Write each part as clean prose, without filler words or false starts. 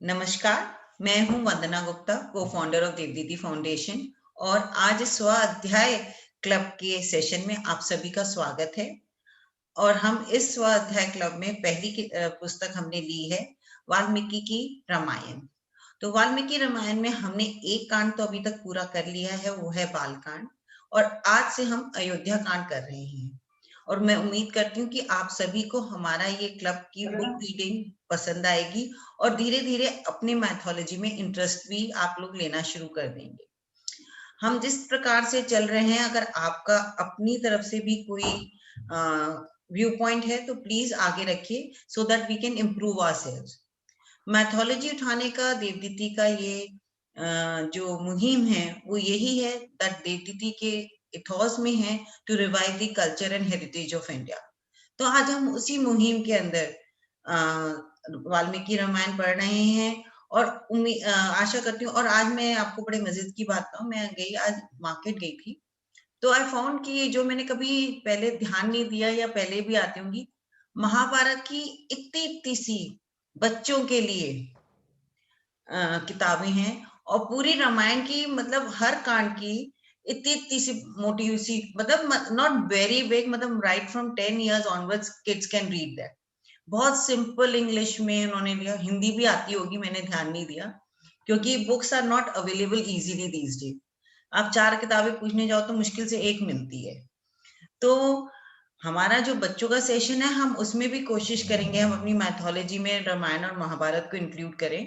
नमस्कार, मैं हूं वंदना गुप्ता, को फाउंडर ऑफ देवदीदी फाउंडेशन और आज स्व अध्याय क्लब के सेशन में आप सभी का स्वागत है। और हम इस स्व अध्याय क्लब में पहली पुस्तक हमने ली है वाल्मीकि की रामायण। तो वाल्मीकि रामायण में हमने एक कांड तो अभी तक पूरा कर लिया है, वो है बालकांड, और आज से हम अयोध्या कांड कर रहे हैं। और मैं उम्मीद करती हूँ कि आप सभी को हमारा ये क्लब की बुक रीडिंग पसंद आएगी और धीरे धीरे अपने मैथोलॉजी में इंटरेस्ट भी आप लोग लेना शुरू कर देंगे। हम जिस प्रकार से चल रहे हैं, अगर आपका अपनी तरफ से भी कोई व्यू पॉइंट है तो प्लीज आगे रखिए, so that we can improve ourselves. Mythology उठाने का देवदीदी का ये जो मुहिम है वो यही है दैट देवदीदी के इथॉस में है to revive the culture and heritage of India. तो आज हम उसी मुहिम के अंदर वाल्मीकि रामायण पढ़ रहे हैं और आशा करती हूँ। और आज मैं आपको बड़े मजे की बात बताऊं, मैं गई आज मार्केट गई थी, तो आई फाउंड कि जो मैंने कभी पहले ध्यान नहीं दिया या पहले भी आती होंगी, महाभारत की इतनी इतनी सी बच्चों के लिए किताबें हैं, और पूरी रामायण की मतलब हर कांड की इतनी इतनी सी मोटी सी, मतलब नॉट वेरी बिग, मतलब right from 10 years onwards kids can read that. बहुत सिंपल इंग्लिश में उन्होंने लिया, हिंदी भी आती होगी, मैंने ध्यान नहीं दिया क्योंकि books are not available easily these days. आप 4 किताबें पूछने जाओ तो मुश्किल से एक मिलती है। तो हमारा जो बच्चों का सेशन है, हम उसमें भी कोशिश करेंगे हम अपनी मैथोलॉजी में रामायण और महाभारत को इंक्लूड करें।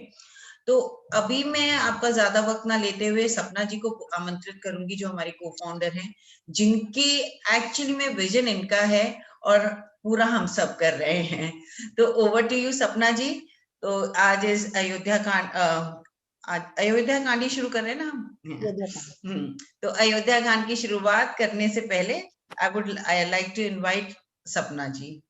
तो अभी मैं आपका ज्यादा वक्त ना लेते हुए सपना जी को आमंत्रित करूंगी, जो हमारे को फाउंडर हैं, जिनकी एक्चुअली में विजन इनका है और पूरा हम सब कर रहे हैं। तो ओवर टू यू सपना जी। तो आज इस अयोध्या कांड, आज अयोध्या कांड ही शुरू कर रहे हैं ना हम। तो अयोध्या कांड की शुरुआत करने से पहले आई लाइक टू इनवाइट सपना जी।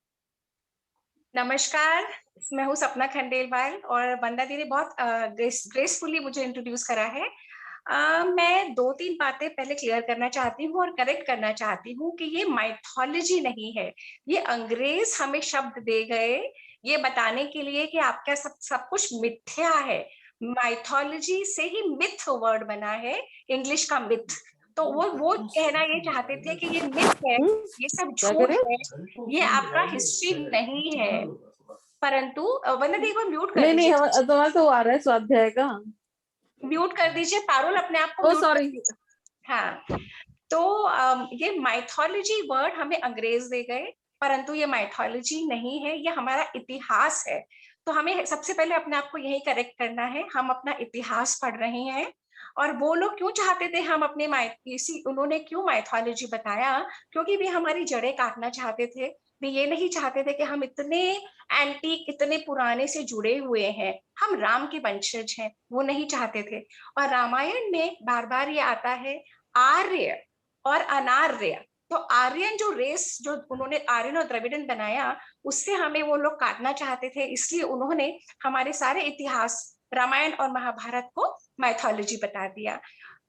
नमस्कार, मैं हूँ सपना खंडेलवाल और वंदा दीदी बहुत ग्रेसफुली मुझे इंट्रोड्यूस करा है। मैं 2-3 बातें पहले क्लियर करना चाहती हूँ और करेक्ट करना चाहती हूँ कि ये माइथोलॉजी नहीं है, ये अंग्रेज हमें शब्द दे गए ये बताने के लिए कि आपका सब कुछ मिथ्या है। माइथोलॉजी से ही मिथ वर्ड बना है, इंग्लिश का मिथ। तो वो कहना ये चाहते थे कि ये मिथ है, ये सब झूठ है, ये आपका हिस्ट्री नहीं है। परंतु वंदना दी को म्यूट कर दीजिए। नहीं तुम्हारा तो आ रहा है स्वाध्याय का, म्यूट कर दीजिए पारुल, अपने आप को म्यूट कर दीजिए। हाँ, तो ये माइथोलॉजी वर्ड हमें अंग्रेज दे गए, परंतु ये माइथोलॉजी नहीं है, ये हमारा इतिहास है। तो हमें सबसे पहले अपने आप को यही करेक्ट करना है, हम अपना इतिहास पढ़ रहे हैं। और वो लोग क्यों चाहते थे हम अपने उन्होंने क्यों माइथोलॉजी बताया, क्योंकि वे हमारी जड़ें काटना चाहते थे। वे ये नहीं चाहते थे कि हम इतने एंटीक, इतने पुराने से जुड़े हुए हैं, हम राम के वंशज हैं, वो नहीं चाहते थे। और रामायण में बार बार ये आता है आर्य और अनार्य। तो आर्यन जो रेस, जो उन्होंने आर्यन और द्रविड़न बनाया, उससे हमें वो लोग काटना चाहते थे, इसलिए उन्होंने हमारे सारे इतिहास, रामायण और महाभारत को माइथोलॉजी बता दिया।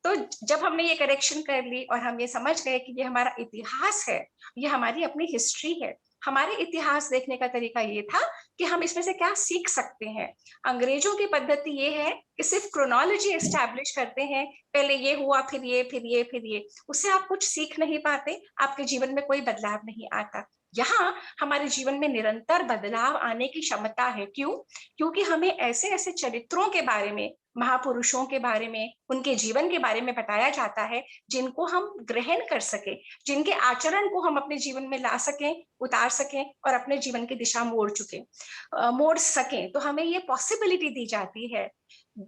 तो जब हमने ये करेक्शन कर ली और हम ये समझ गए कि ये हमारा इतिहास है, ये हमारी अपनी हिस्ट्री है, हमारे इतिहास देखने का तरीका ये था कि हम इसमें से क्या सीख सकते हैं। अंग्रेजों की पद्धति ये है कि सिर्फ क्रोनोलॉजी एस्टैब्लिश करते हैं, पहले ये हुआ, फिर ये, फिर ये, फिर ये। उससे आप कुछ सीख नहीं पाते, आपके जीवन में कोई बदलाव नहीं आता। यहाँ हमारे जीवन में निरंतर बदलाव आने की क्षमता है। क्यों? क्योंकि हमें ऐसे ऐसे चरित्रों के बारे में, महापुरुषों के बारे में, उनके जीवन के बारे में बताया जाता है, जिनको हम ग्रहण कर सके, जिनके आचरण को हम अपने जीवन में ला सकें, उतार सकें और अपने जीवन की दिशा मोड़ सकें। तो हमें ये पॉसिबिलिटी दी जाती है।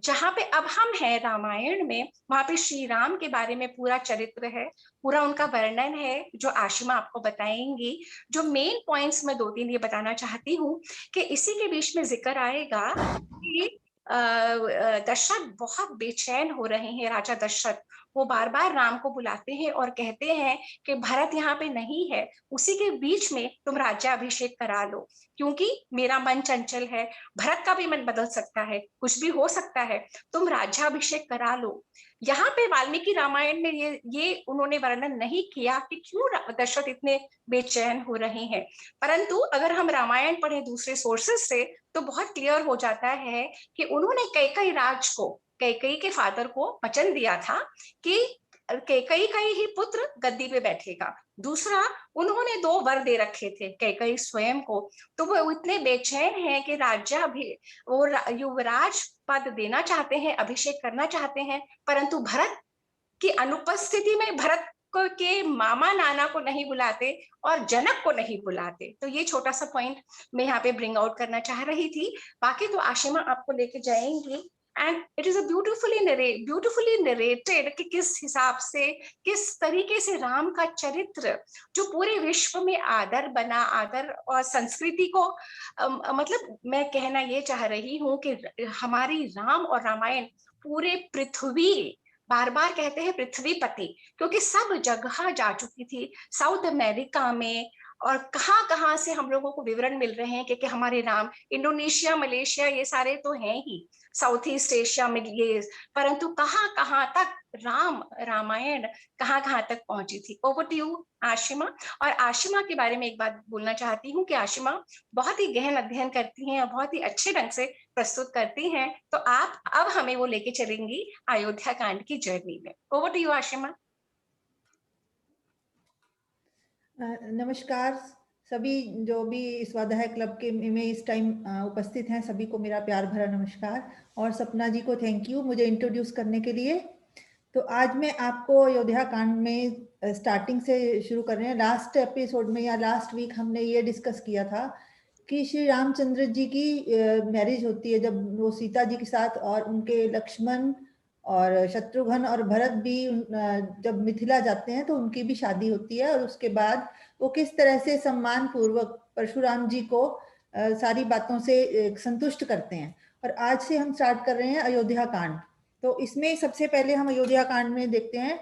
जहां पे अब हम हैं रामायण में, वहां पे श्री राम के बारे में पूरा चरित्र है, पूरा उनका वर्णन है, जो आशिमा आपको बताएंगी। जो मेन पॉइंट्स मैं 2-3 ये बताना चाहती हूँ कि इसी के बीच में जिक्र आएगा कि दशरथ बहुत बेचैन हो रहे हैं। राजा दशरथ वो बार बार राम को बुलाते हैं और कहते हैं कि भरत यहाँ पे नहीं है, उसी के बीच में तुम राज्याभिषेक करा लो, क्योंकि मेरा मन चंचल है, भरत का भी मन बदल सकता है, कुछ भी हो सकता है, तुम राज्याभिषेक करा लो। यहाँ पे वाल्मीकि रामायण में ये उन्होंने वर्णन नहीं किया कि क्यों दशरथ इतने बेचैन हो रहे हैं। परंतु अगर हम रामायण पढ़े दूसरे सोर्सेस से, तो बहुत क्लियर हो जाता है कि उन्होंने कैकेयी राज को, कैकेयी के फादर को वचन दिया था कि कैकेयी का ही पुत्र गद्दी पे बैठेगा। दूसरा, उन्होंने 2 वर दे रखे थे कैकेयी स्वयं को, तो वो इतने बेचैन हैं कि वो युवराज पद देना चाहते हैं, अभिषेक करना चाहते हैं, परंतु भरत की अनुपस्थिति में भरत के मामा नाना को नहीं बुलाते और जनक को नहीं बुलाते। तो ये छोटा सा पॉइंट मैं यहाँ पे ब्रिंग आउट करना चाह रही थी। बाकी तो आशिमा आपको लेके जाएंगी, and it is a beautifully narrated कि किस हिसाब से, किस तरीके से राम का चरित्र जो पूरे विश्व में आदर बना, आदर और संस्कृति को मतलब मैं कहना ये चाह रही हूँ कि हमारी राम और रामायण पूरे पृथ्वी, बार बार कहते हैं पृथ्वीपति, क्योंकि सब जगह जा चुकी थी, साउथ अमेरिका में, और कहाँ कहाँ से हम लोगों को विवरण मिल रहे हैं कि हमारे राम इंडोनेशिया, मलेशिया, ये सारे तो हैं ही, साउथ ईस्ट एशिया में ये, परंतु कहाँ कहाँ तक रामायण कहाँ कहाँ तक पहुंची थी। Over to you Ashima. और आशिमा के बारे में एक बात बोलना चाहती हूँ कि आशिमा बहुत ही गहन अध्ययन करती हैं और बहुत ही अच्छे ढंग से प्रस्तुत करती हैं, तो आप अब हमें वो लेके चलेंगी अयोध्या कांड की जर्नी में। Over to you Ashima. नमस्कार सभी जो भी स्वाध्याय क्लब के में इस टाइम उपस्थित हैं, सभी को मेरा प्यार भरा नमस्कार, और सपना जी को थैंक यू मुझे इंट्रोड्यूस करने के लिए। तो आज मैं आपको अयोध्या कांड में स्टार्टिंग से शुरू कर रहे हैं। लास्ट एपिसोड में या लास्ट वीक हमने ये डिस्कस किया था कि श्री रामचंद्र जी की मैरिज होती है जब वो सीता जी के साथ, और उनके लक्ष्मण और शत्रुघ्न और भरत भी जब मिथिला जाते हैं तो उनकी भी शादी होती है, और उसके बाद वो किस तरह से सम्मान पूर्वक परशुराम जी को सारी बातों से संतुष्ट करते हैं। और आज से हम स्टार्ट कर रहे हैं अयोध्या कांड। तो इसमें सबसे पहले हम अयोध्या कांड में देखते हैं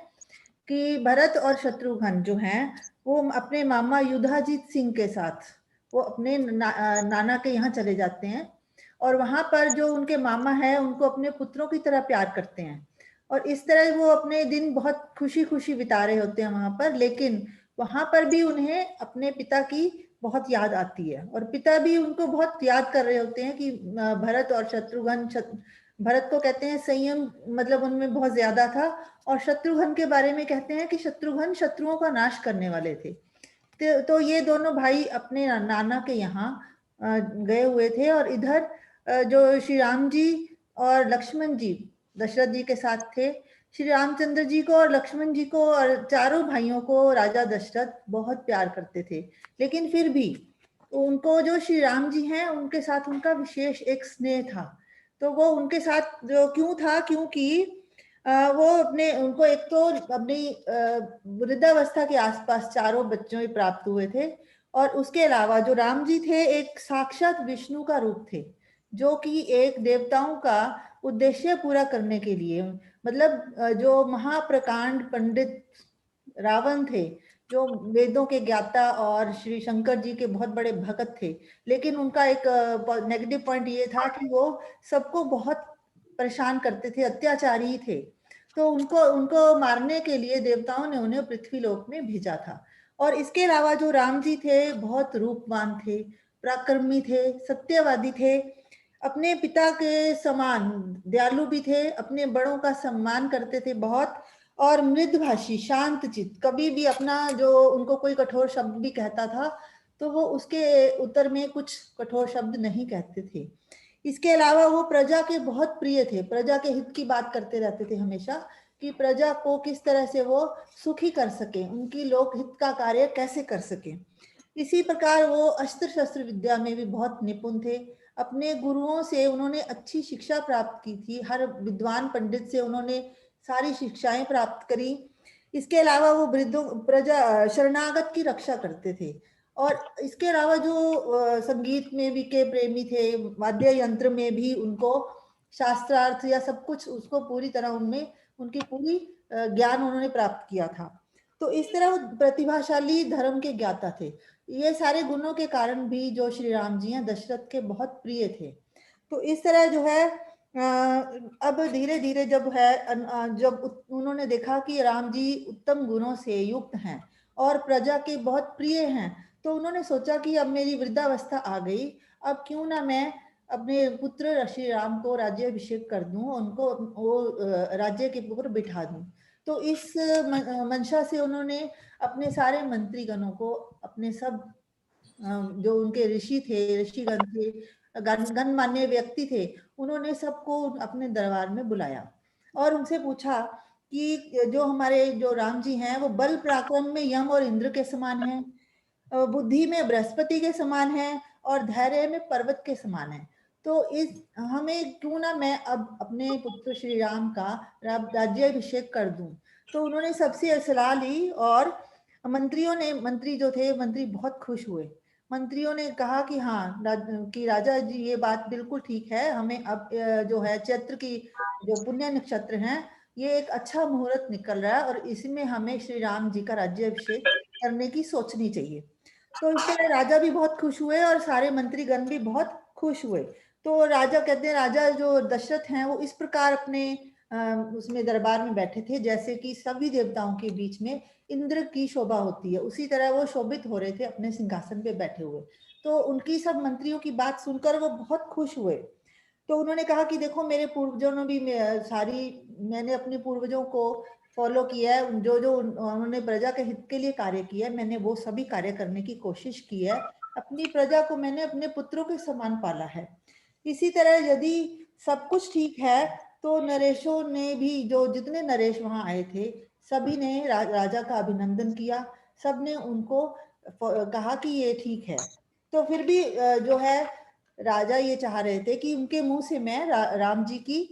कि भरत और शत्रुघ्न जो हैं वो अपने मामा युधाजीत सिंह के साथ वो अपने नाना के यहाँ चले जाते हैं, और वहां पर जो उनके मामा है उनको अपने पुत्रों की तरह प्यार करते हैं, और इस तरह वो अपने दिन बहुत खुशी खुशी बिता रहे होते हैं वहां पर। लेकिन वहां पर भी उन्हें अपने पिता की बहुत याद आती है, और पिता भी उनको बहुत याद कर रहे होते हैं कि भरत और शत्रुघ्न, भरत को कहते हैं संयम, मतलब उनमें बहुत ज्यादा था, और शत्रुघ्न के बारे में कहते हैं कि शत्रुघ्न शत्रुओं का नाश करने वाले थे। तो ये दोनों भाई अपने नाना के यहाँ गए हुए थे, और इधर जो श्री राम जी और लक्ष्मण जी दशरथ जी के साथ थे। श्री रामचंद्र जी को और लक्ष्मण जी को और चारों भाइयों को राजा दशरथ बहुत प्यार करते थे, लेकिन फिर भी उनको जो श्री राम जी हैं उनके साथ उनका विशेष एक स्नेह था। तो वो उनके साथ जो क्यों था, क्योंकि वो उनको एक तो अपनी वृद्धावस्था के आसपास चारों बच्चों प्राप्त हुए थे, और उसके अलावा जो राम जी थे एक साक्षात विष्णु का रूप थे, जो कि एक देवताओं का उद्देश्य पूरा करने के लिए, मतलब जो महाप्रकांड पंडित रावण थे, जो वेदों के ज्ञाता और श्री शंकर जी के बहुत बड़े भक्त थे, लेकिन उनका एक नेगेटिव पॉइंट ये था कि वो सबको बहुत परेशान करते थे, अत्याचारी थे। तो उनको मारने के लिए देवताओं ने उन्हें पृथ्वीलोक में भेजा था। और इसके अलावा जो राम जी थे बहुत रूपवान थे, पराक्रमी थे, सत्यवादी थे, अपने पिता के समान दयालु भी थे, अपने बड़ों का सम्मान करते थे बहुत, और मृदभाषी, शांत चित्त, कभी भी अपना जो उनको कोई कठोर शब्द भी कहता था तो वो उसके उत्तर में कुछ कठोर शब्द नहीं कहते थे। इसके अलावा वो प्रजा के बहुत प्रिय थे, प्रजा के हित की बात करते रहते थे हमेशा कि प्रजा को किस तरह से वो सुखी कर सके, उनकी लोक हित का कार्य कैसे कर सके। इसी प्रकार वो अस्त्र शस्त्र विद्या में भी बहुत निपुण थे। अपने गुरुओं से उन्होंने अच्छी शिक्षा प्राप्त की थी, हर विद्वान पंडित से उन्होंने सारी शिक्षाएं प्राप्त करी। इसके अलावा वो वृद्धों प्रजा शरणागत की रक्षा करते थे, और इसके अलावा जो संगीत में भी के प्रेमी थे, वाद्य यंत्र में भी उनको शास्त्रार्थ या सब कुछ उसको पूरी तरह उनमें उनकी पूरी ज्ञान उन्होंने प्राप्त किया था। तो इस तरह वो प्रतिभाशाली धर्म के ज्ञाता थे। ये सारे गुणों के कारण भी जो श्री राम जी हैं दशरथ के बहुत प्रिय थे। तो इस तरह जो है अब धीरे धीरे जब उन्होंने देखा कि राम जी उत्तम गुणों से युक्त हैं और प्रजा के बहुत प्रिय हैं, तो उन्होंने सोचा कि अब मेरी वृद्धावस्था आ गई, अब क्यों ना मैं अपने पुत्र श्री राम को राज्याभिषेक कर दूं, उनको वो राज्य के ऊपर बिठा दूं। तो इस मंशा से उन्होंने अपने सारे मंत्रीगणों को, अपने सब जो उनके ऋषि थे, ऋषिगण थे, गणमान्य व्यक्ति थे, उन्होंने सबको अपने दरबार में बुलाया और उनसे पूछा कि जो हमारे जो राम जी हैं वो बल पराक्रम में यम और इंद्र के समान हैं, बुद्धि में बृहस्पति के समान है और धैर्य में पर्वत के समान है। तो इस हमें क्यों ना मैं अब अपने पुत्र श्री राम का राज्याभिषेक कर दूं। तो उन्होंने सबसे सलाह ली और मंत्री जो थे, मंत्री बहुत खुश हुए। मंत्रियों ने कहा कि हाँ कि राजा जी ये बात बिल्कुल ठीक है, हमें अब जो है चैत्र की जो पुण्य नक्षत्र हैं, ये एक अच्छा मुहूर्त निकल रहा है और इसमें हमें श्री राम जी का राज्याभिषेक करने की सोचनी चाहिए। तो इस तरह राजा भी बहुत खुश हुए और सारे मंत्रीगण भी बहुत खुश हुए। तो राजा कहते हैं, राजा जो दशरथ हैं वो इस प्रकार अपने उसमें दरबार में बैठे थे जैसे कि सभी देवताओं के बीच में इंद्र की शोभा होती है, उसी तरह वो शोभित हो रहे थे अपने सिंहासन पे बैठे हुए। तो उनकी सब मंत्रियों की बात सुनकर वो बहुत खुश हुए। तो उन्होंने कहा कि देखो मेरे पूर्वजों ने भी मैंने अपने पूर्वजों को फॉलो किया है, जो जो उन्होंने प्रजा के हित के लिए कार्य किया है, मैंने वो सभी कार्य करने की कोशिश की है। अपनी प्रजा को मैंने अपने पुत्रों के समान पाला है। इसी तरह यदि सब कुछ ठीक है तो नरेशों ने भी, जो जितने नरेश वहां आए थे, सभी ने राजा का अभिनंदन किया। सबने उनको कहा कि ये ठीक है। तो फिर भी जो है राजा ये चाह रहे थे कि उनके मुंह से मैं राम जी की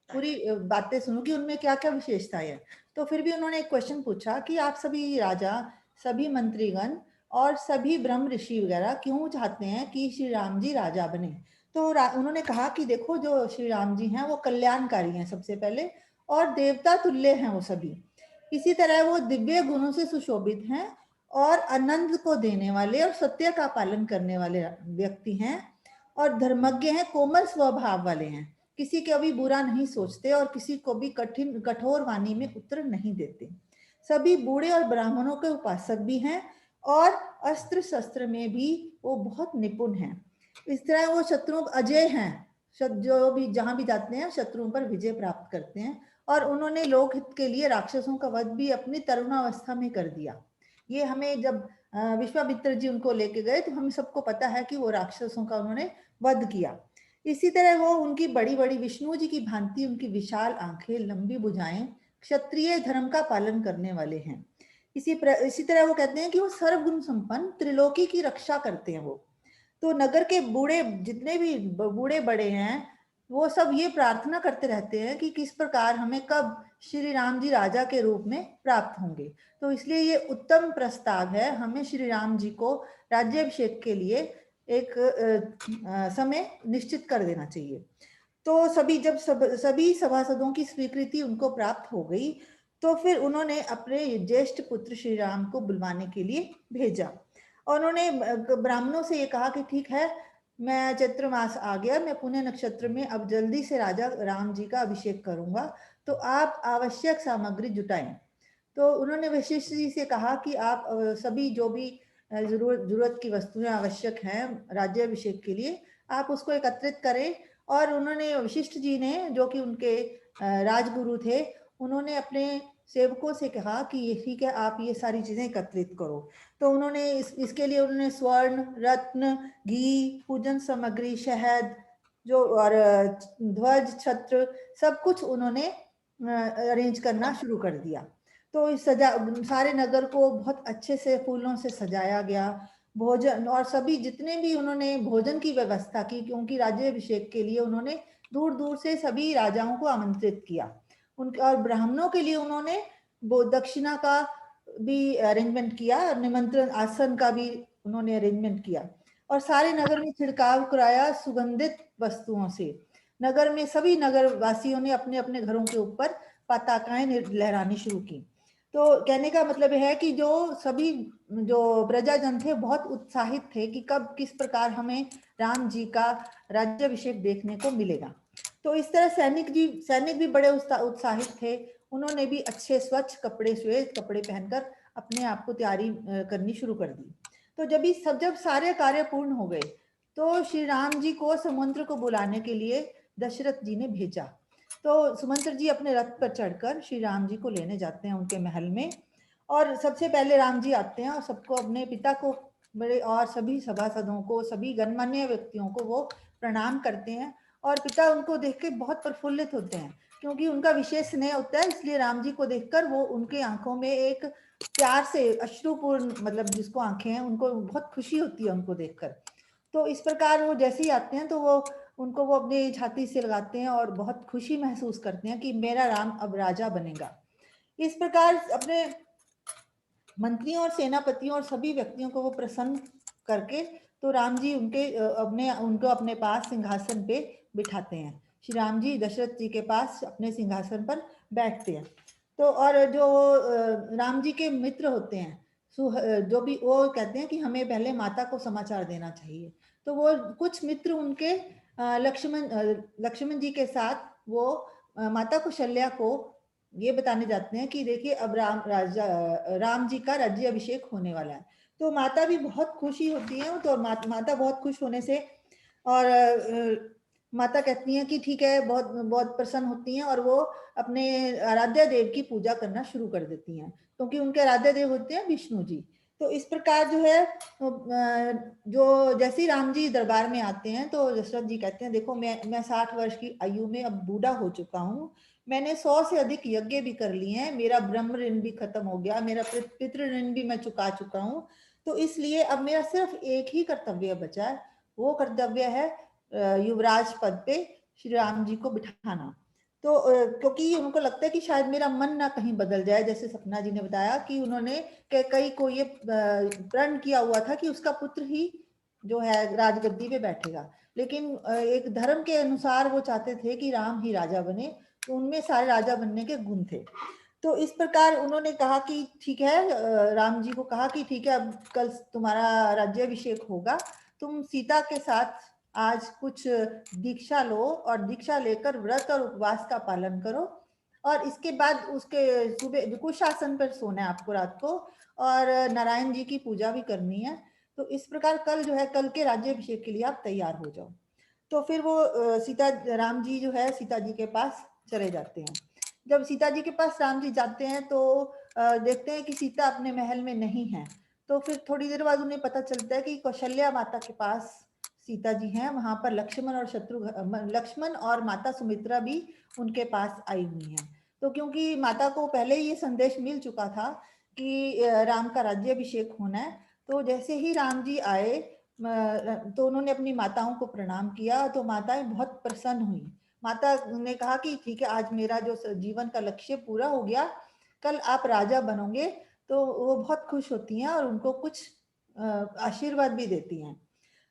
पूरी बातें सुनूं कि उनमें क्या क्या विशेषताएं हैं। तो फिर भी उन्होंने एक क्वेश्चन पूछा कि आप सभी राजा, सभी मंत्रीगण और सभी ब्रह्म ऋषि वगैरह क्यों चाहते हैं कि श्री राम जी राजा बने। तो उन्होंने कहा कि देखो जो श्री राम जी हैं वो कल्याणकारी हैं सबसे पहले, और देवता तुल्य हैं वो सभी। इसी तरह वो दिव्य गुणों से सुशोभित हैं और आनंद को देने वाले और सत्य का पालन करने वाले व्यक्ति हैं और धर्मज्ञ हैं, कोमल स्वभाव वाले हैं, किसी का भी बुरा नहीं सोचते और किसी को भी कठोर वाणी में उत्तर नहीं देते। सभी बूढ़े और ब्राह्मणों के उपासक भी हैं और अस्त्र शस्त्र में भी वो बहुत निपुण हैं। इस तरह वो शत्रुओं अजय हैं, जो भी जहां भी जाते हैं शत्रुओं पर विजय प्राप्त करते हैं। और उन्होंने लोकहित के लिए राक्षसों का वध भी अपनी तरुणावस्था में कर दिया। ये हमें जब विश्वामित्र जी उनको लेके गए तो हम सबको पता है कि वो राक्षसों का उन्होंने वध किया। इसी तरह वो उनकी बड़ी बड़ी विष्णु जी की भांति उनकी विशाल आंखें, लंबी भुजाएं, क्षत्रिय धर्म का पालन करने वाले हैं। इसी तरह वो कहते हैं कि वो सर्वगुण संपन्न, त्रिलोकी की रक्षा करते हैं वो। तो नगर के बूढ़े, जितने भी बूढ़े बड़े हैं, वो सब ये प्रार्थना करते रहते हैं कि किस प्रकार हमें कब श्री राम जी राजा के रूप में प्राप्त होंगे। तो इसलिए ये उत्तम प्रस्ताव है, हमें श्री राम जी को राज्याभिषेक के लिए एक समय निश्चित कर देना चाहिए। तो सभी सभासदों की स्वीकृति उनको प्राप्त हो गई, तो फिर उन्होंने अपने ज्येष्ठ पुत्र श्री राम को बुलवाने के लिए भेजा और उन्होंने ब्राह्मणों से ये कहा कि ठीक है, मैं चैत्र मास आ गया, मैं पुण्य नक्षत्र में अब जल्दी से राजा राम जी का अभिषेक करूंगा, तो आप आवश्यक सामग्री जुटाएं। तो उन्होंने वशिष्ठ जी से कहा कि आप सभी जो भी जरूरत की वस्तुएं आवश्यक हैं राज्याभिषेक के लिए, आप उसको एकत्रित करें। और उन्होंने वशिष्ठ जी ने, जो कि उनके राजगुरु थे, उन्होंने अपने सेवकों से कहा कि ये ठीक है, आप ये सारी चीजें एकत्रित करो। तो उन्होंने इसके लिए उन्होंने स्वर्ण, रत्न, घी, पूजन सामग्री, शहद जो और ध्वज, छत्र, सब कुछ उन्होंने अरेंज करना शुरू कर दिया। तो इस सारे नगर को बहुत अच्छे से फूलों से सजाया गया। भोजन और सभी जितने भी उन्होंने भोजन की व्यवस्था की, क्योंकि राज्याभिषेक के लिए उन्होंने दूर दूर से सभी राजाओं को आमंत्रित किया। उनके और ब्राह्मणों के लिए उन्होंने दक्षिणा का भी अरेंजमेंट किया, निमंत्रण आसन का भी उन्होंने अरेंजमेंट किया और सारे नगर में छिड़काव कराया सुगंधित वस्तुओं से। नगर में सभी नगर वासियों ने अपने अपने घरों के ऊपर पताकाएं लहरानी शुरू की। तो कहने का मतलब है कि जो सभी जो प्रजाजन थे बहुत उत्साहित थे कि कब किस प्रकार हमें राम जी का राज्याभिषेक देखने को मिलेगा। तो इस तरह सैनिक भी बड़े उत्साहित थे। उन्होंने भी अच्छे स्वच्छ कपड़े, श्वेत कपड़े पहनकर अपने आप को तैयारी करनी शुरू कर दी। तो जब सारे कार्य पूर्ण हो गए तो श्री राम जी को सुमंत्र को बुलाने के लिए दशरथ जी ने भेजा। तो सुमंत्र जी अपने रथ पर चढ़कर श्री राम जी को लेने जाते हैं उनके महल में, और सबसे पहले राम जी आते हैं और सबको, अपने पिता को, बड़े और सभी सभासदों को, सभी गणमान्य व्यक्तियों को वो प्रणाम करते हैं। और पिता उनको देख के बहुत प्रफुल्लित होते हैं, क्योंकि उनका विशेष स्नेह होता है, इसलिए राम जी को देखकर वो, उनके आंखों में एक प्यार से अश्रुपूर्ण, मतलब जिसको आंखें हैं, उनको बहुत खुशी होती है उनको देखकर। तो इस प्रकार वो जैसे ही आते हैं तो वो उनको वो अपनी छाती से लगाते हैं और बहुत खुशी महसूस करते हैं कि मेरा राम अब राजा बनेगा। इस प्रकार अपने मंत्रियों और सेनापतियों और सभी व्यक्तियों को वो प्रसन्न करके तो राम जी उनको अपने पास सिंहासन पे बिठाते हैं। श्री राम जी दशरथ जी के पास अपने सिंहासन पर बैठते हैं। तो और जो राम जी के मित्र होते हैं, जो भी, वो कहते हैं कि हमें पहले माता को समाचार देना चाहिए। तो वो कुछ मित्र उनके लक्ष्मण जी के साथ वो माता कौशल्या को ये बताने जाते हैं कि देखिए अब राम जी का राज्य अभिषेक होने वाला है। तो माता भी बहुत खुशी होती है, तो माता बहुत खुश होने से, और माता कहती हैं कि ठीक है, बहुत बहुत प्रसन्न होती हैं, और वो अपने आराध्य देव की पूजा करना शुरू कर देती हैं, क्योंकि उनके आराध्य देव होते हैं विष्णु जी। तो इस प्रकार जो है, जो जैसे ही राम जी दरबार में आते हैं तो दशरथ जी कहते हैं, देखो मैं 60 वर्ष की आयु में अब बूढ़ा हो चुका हूँ, मैंने 100 से अधिक यज्ञ भी कर लिए हैं, मेरा ब्रह्म ऋण भी खत्म हो गया, मेरा पितृ ऋण भी मैं चुका चुका हूँ। तो इसलिए अब मेरा सिर्फ एक ही कर्तव्य बचा है, वो कर्तव्य है युवराज पद पे श्री राम जी को बिठाना। तो क्योंकि उनको लगता है कि शायद मेरा मन ना कहीं बदल जाए, जैसे सपना जी ने बताया कि उन्होंने कई को ये प्रण किया हुआ था कि उसका पुत्र ही जो है राजगद्दी पे बैठेगा, लेकिन एक धर्म के अनुसार वो चाहते थे कि राम ही राजा बने, तो उनमें सारे राजा बनने के गुण थे। तो इस प्रकार उन्होंने कहा कि ठीक है, राम जी को कहा कि ठीक है, अब कल तुम्हारा राज्याभिषेक होगा, तुम सीता के साथ आज कुछ दीक्षा लो और दीक्षा लेकर व्रत और उपवास का पालन करो, और इसके बाद उसके सुबह कुशासन पर सोना है आपको रात को, और नारायण जी की पूजा भी करनी है। तो इस प्रकार कल जो है, कल के राज्याभिषेक के लिए आप तैयार हो जाओ। तो फिर वो राम जी जो है सीता जी के पास चले जाते हैं। जब सीता जी के पास राम जी जाते हैं तो देखते हैं कि सीता अपने महल में नहीं है। तो फिर थोड़ी देर बाद उन्हें पता चलता है कि कौशल्या माता के पास सीता जी हैं, वहां पर लक्ष्मण और माता सुमित्रा भी उनके पास आई हुई हैं। तो क्योंकि माता को पहले ही ये संदेश मिल चुका था कि राम का राज्याभिषेक होना है, तो जैसे ही राम जी आए तो उन्होंने अपनी माताओं को प्रणाम किया, तो माताएं बहुत प्रसन्न हुई। माता ने कहा कि ठीक है, आज मेरा जो जीवन का लक्ष्य पूरा हो गया, कल आप राजा बनोगे। तो वो बहुत खुश होती हैं और उनको कुछ आशीर्वाद भी देती हैं।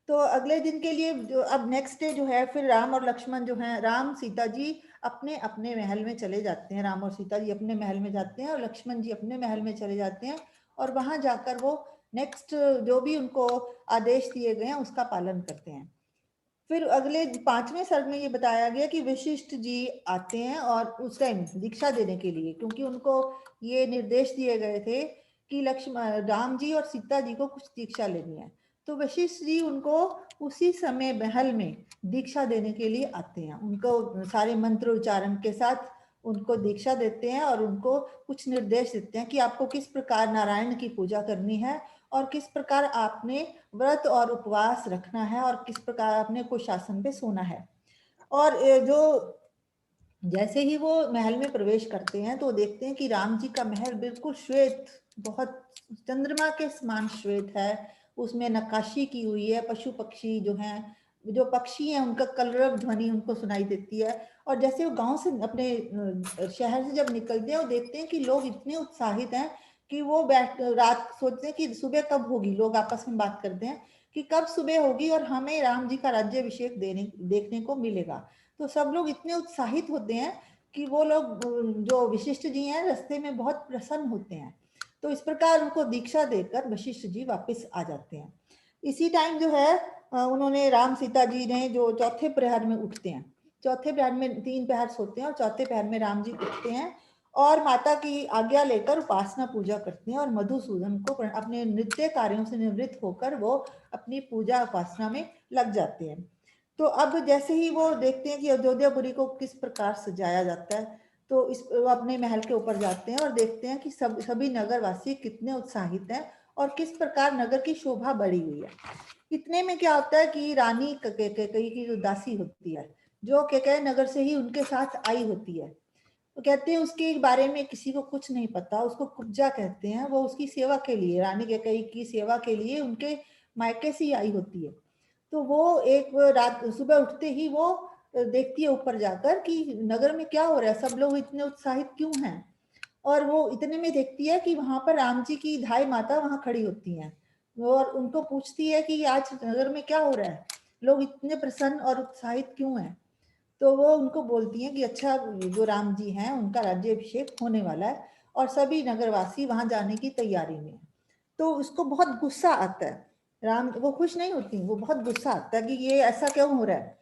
तो अगले दिन के लिए जो अब नेक्स्ट डे जो है, फिर राम और लक्ष्मण जो हैं, राम सीता जी अपने अपने महल में चले जाते हैं, राम और सीता जी अपने महल में जाते हैं और लक्ष्मण जी अपने महल में चले जाते हैं, और वहां जाकर वो नेक्स्ट जो भी उनको आदेश दिए गए हैं उसका पालन करते हैं। फिर अगले 5वें सर्ग में ये बताया गया कि वशिष्ठ जी आते हैं और उस टाइम दीक्षा देने के लिए, क्योंकि उनको ये निर्देश दिए गए थे कि राम जी और सीता जी को कुछ दीक्षा लेनी है। तो वशिष्ठ जी उनको उसी समय महल में दीक्षा देने के लिए आते हैं, उनको सारे मंत्र उच्चारण के साथ उनको दीक्षा देते हैं और उनको कुछ निर्देश देते हैं कि आपको किस प्रकार नारायण की पूजा करनी है और किस प्रकार आपने व्रत और उपवास रखना है और किस प्रकार आपने कुशासन पे सोना है। और जो जैसे ही वो महल में प्रवेश करते हैं तो देखते हैं कि राम जी का महल बिल्कुल श्वेत, बहुत चंद्रमा के समान श्वेत है, उसमें नक्काशी की हुई है, पशु पक्षी जो हैं, जो पक्षी हैं उनका कलरव ध्वनि उनको सुनाई देती है। और जैसे वो गांव से अपने शहर से जब निकलते हैं वो देखते हैं कि लोग इतने उत्साहित हैं कि वो रात सोचते हैं कि सुबह कब होगी, लोग आपस में बात करते हैं कि कब सुबह होगी और हमें राम जी का राज्याभिषेक देखने को मिलेगा। तो सब लोग इतने उत्साहित होते हैं कि वो लोग जो वशिष्ठ जी हैं रास्ते में बहुत प्रसन्न होते हैं। तो इस प्रकार उनको दीक्षा देकर वशिष्ठ जी वापस आ जाते हैं। इसी टाइम जो है उन्होंने राम सीता जी ने जो चौथे प्रहर में उठते हैं, चौथे प्रहर में 3 प्रहर सोते हैं और चौथे प्रहर में राम जी उठते हैं और माता की आज्ञा लेकर उपासना पूजा करते हैं और मधुसूदन को अपने नित्य कार्यों से निवृत्त होकर वो अपनी पूजा उपासना में लग जाते हैं। तो अब जैसे ही वो देखते हैं कि अयोध्यापुरी को किस प्रकार सजाया जाता है, तो वो अपने महल के ऊपर जाते हैं और देखते हैं कि सभी नगरवासी कितने उत्साहित हैं और किस प्रकार नगर की शोभा बढ़ी हुई है। इतने में क्या होता है कि रानी कैकेयी की जो दासी होती है, जो कैकेयी नगर से ही उनके साथ आई होती है, तो कहते हैं उसके बारे में किसी को कुछ नहीं पता, उसको कुब्जा कहते हैं, वो उसकी सेवा के लिए, रानी कैकेयी की सेवा के लिए उनके मायके से ही आई होती है। तो वो एक रात सुबह उठते ही वो देखती है ऊपर जाकर कि नगर में क्या हो रहा है, सब लोग इतने उत्साहित क्यों हैं। और वो इतने में देखती है कि वहां पर राम जी की धाई माता वहां खड़ी होती हैं और उनको पूछती है कि आज नगर में क्या हो रहा है, लोग इतने प्रसन्न और उत्साहित क्यों हैं। तो वो उनको बोलती हैं कि अच्छा, जो राम जी हैं उनका राज्याभिषेक होने वाला है और सभी नगरवासी वहां जाने की तैयारी में है। तो उसको बहुत गुस्सा आता है, वो खुश नहीं होती, वो बहुत गुस्सा आता है कि ये ऐसा क्यों हो रहा है।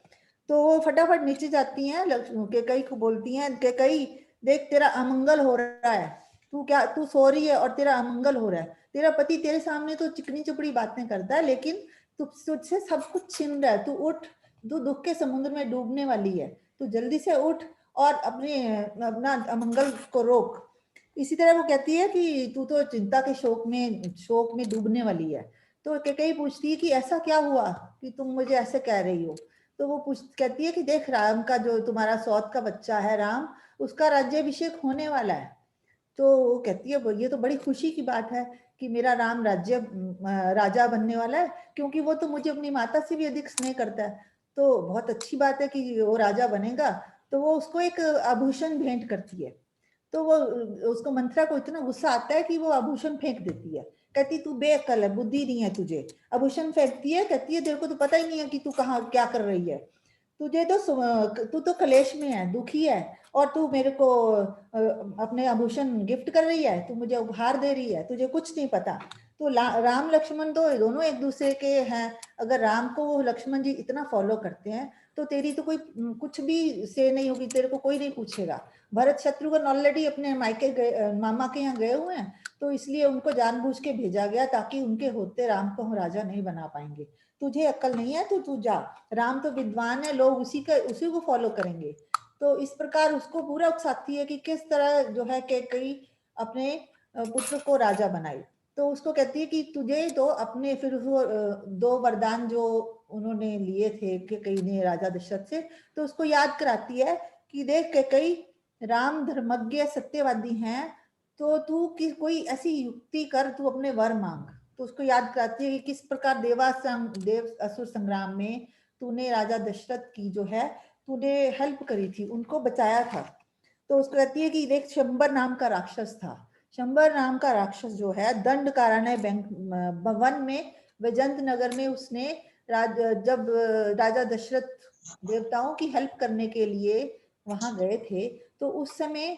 तो वो फटाफट नीचे जाती हैं, कैकेयी को बोलती हैं, कैकेयी देख तेरा अमंगल हो रहा है, तू सो रही है और तेरा अमंगल हो रहा है, तेरा पति तेरे सामने तो चिकनी चुपड़ी बातें करता है लेकिन तुझसे सब कुछ छीन रहा है, तू उठ, तू दुख के समुद्र में डूबने वाली है, तू जल्दी से उठ और अपना अमंगल को रोक। इसी तरह वो कहती है कि तू तो चिंता के शोक में डूबने वाली है। तो कैकेयी पूछती है कि ऐसा क्या हुआ कि तुम मुझे ऐसे कह रही हो। तो वो कहती है कि देख, राम का जो तुम्हारा सौत का बच्चा है राम, उसका राज्याभिषेक होने वाला है। तो वो कहती है ये तो बड़ी खुशी की बात है कि मेरा राम राजा बनने वाला है, क्योंकि वो तो मुझे अपनी माता से भी अधिक स्नेह करता है। तो बहुत अच्छी बात है कि वो राजा बनेगा। तो वो उसको एक आभूषण भेंट करती है। तो वो उसको मंथरा को इतना गुस्सा आता है कि वो आभूषण फेंक देती है। कहती तू बेअक्ल है, बुद्धि नहीं है तुझे। आभूषण फेंकती है, कहती है तेरे को तो पता ही नहीं है कि तू कहाँ क्या कर रही है, तू तो क्लेश में है, दुखी है, और तू मेरे को अपने आभूषण गिफ्ट कर रही है, तू मुझे उपहार दे रही है, तुझे कुछ नहीं पता। तो राम लक्ष्मण तो दोनों एक दूसरे के हैं। अगर राम को वो लक्ष्मण जी इतना फॉलो करते हैं तो तेरी तो कोई कुछ भी से नहीं होगी, तेरे को कोई नहीं पूछेगा। भरत शत्रुघ्न ऑलरेडी अपने मायके मामा के यहाँ गए हुए हैं, तो इसलिए उनको जानबूझ के भेजा गया ताकि उनके होते राम को हम राजा नहीं बना पाएंगे। तुझे अक्ल नहीं है तो तू जा, राम तो विद्वान है, लोग उसी को फॉलो करेंगे। तो इस प्रकार उसको पूरा उकसाती है कि किस तरह जो है कैकेयी अपने पुत्र को राजा बनाई। तो उसको कहती है कि तुझे तो अपने फिर वो 2 वरदान जो उन्होंने लिए थे कैकेयी ने राजा दशरथ से, तो उसको याद कराती है कि देख कैकेयी, राम धर्मज्ञ सत्यवादी हैं, तो तू कोई ऐसी युक्ति कर, तू अपने वर मांग। तो उसको याद कराती है कि किस प्रकार देव असुर संग्राम में तूने राजा दशरथ की जो है तूने हेल्प करी थी, उनको बचाया था। तो उसको कहती है कि देख, शंबर नाम का राक्षस था, शंबर नाम का राक्षस जो है दंड कारण्य वन में वैजंत नगर में उसने जब राजा दशरथ देवताओं की हेल्प करने के लिए वहां गए थे, तो उस समय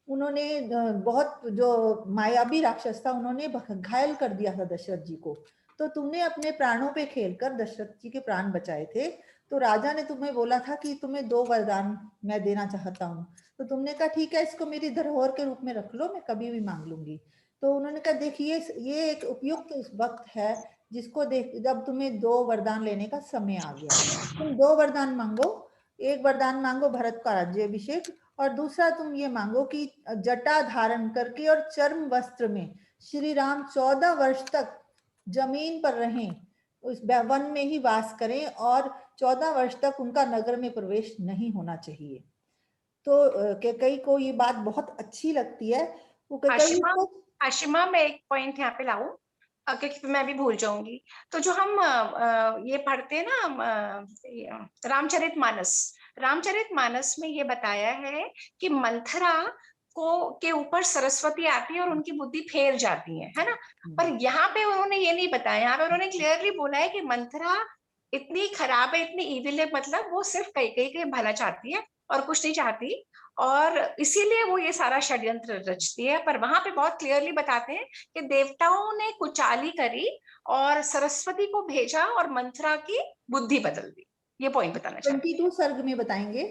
उन्होंने बहुत जो मायावी राक्षस था उन्होंने घायल कर दिया था दशरथ जी को। तो तुमने अपने प्राणों पे खेलकर दशरथ जी के प्राण बचाए थे। तो राजा ने तुम्हें बोला था कि तुम्हें 2 वरदान मैं देना चाहता हूँ। तो तुमने कहा ठीक है, इसको मेरी धरोहर के रूप में रख लो, मैं कभी भी मांग लूंगी। तो उन्होंने कहा देखिए, ये एक उपयुक्त वक्त है जिसको देख, जब तुम्हें 2 वरदान लेने का समय आ गया, तुम 2 वरदान मांगो। एक वरदान मांगो भरत का राज्याभिषेक, और दूसरा तुम ये मांगो कि जटा धारण करके और चर्म वस्त्र में श्री राम 14 वर्ष तक जमीन पर रहें, उस वन में ही वास करें और 14 वर्ष तक उनका नगर में प्रवेश नहीं होना चाहिए। तो कैकेयी को ये बात बहुत अच्छी लगती है। वो कैकेयी को आशिमा, मैं एक पॉइंट यहाँ पे लाऊं क्योंकि मैं भी भूल जाऊंगी। तो जो हम ये पढ़ते हैं ना रामचरितमानस में ये बताया है कि मंथरा के ऊपर सरस्वती आती है और उनकी बुद्धि फेर जाती है ना। पर यहाँ पे उन्होंने ये नहीं बताया, यहाँ पे उन्होंने क्लियरली बोला है कि मंथरा इतनी खराब है, इतनी इविल है, मतलब वो सिर्फ कैकेयी के भला चाहती है और कुछ नहीं चाहती, और इसीलिए वो ये सारा षड्यंत्र रचती है। पर वहां पे बहुत क्लियरली बताते हैं कि देवताओं ने कुचाली करी और सरस्वती को भेजा और मंथरा की बुद्धि बदल दी। ये पॉइंट बताना चाहती 22 सर्ग में बताएंगे,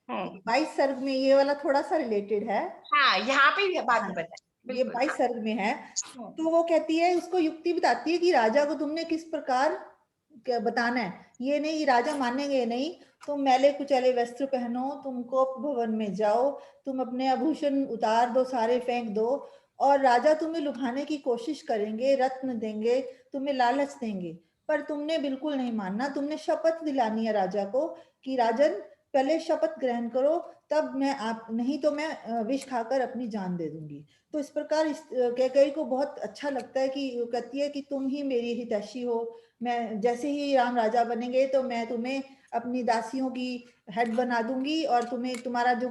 22 सर्ग में ये वाला थोड़ा सा रिलेटेड है। हाँ, यहाँ पे बात नहीं बताई, ये 22 सर्ग में है। तो वो कहती है, उसको युक्ति बताती है कि राजा को तुमने किस प्रकार बताना है, ये नहीं राजा मानेंगे नहीं, तुम मैले कुचले वस्त्र पहनो, तुम कोप भवन में जाओ, तुम अपने आभूषण उतार दो, सारे फेंक दो, और राजा तुम्हें लुभाने की कोशिश करेंगे, रत्न देंगे, तुम्हें लालच देंगे, पर तुमने बिल्कुल नहीं मानना। तुमने शपथ दिलानी है राजा को कि राजन पहले शपथ ग्रहण करो, तब मैं आप, नहीं तो मैं विष खाकर अपनी जान दे दूंगी। तो इस प्रकार इस कैकेयी को बहुत अच्छा लगता है कि कहती है कि तुम ही मेरी हितैषी हो, मैं जैसे ही राम राजा बनेंगे तो मैं तुम्हें अपनी दासियों की हेड बना दूंगी, और तुम्हें तुम्हारा जो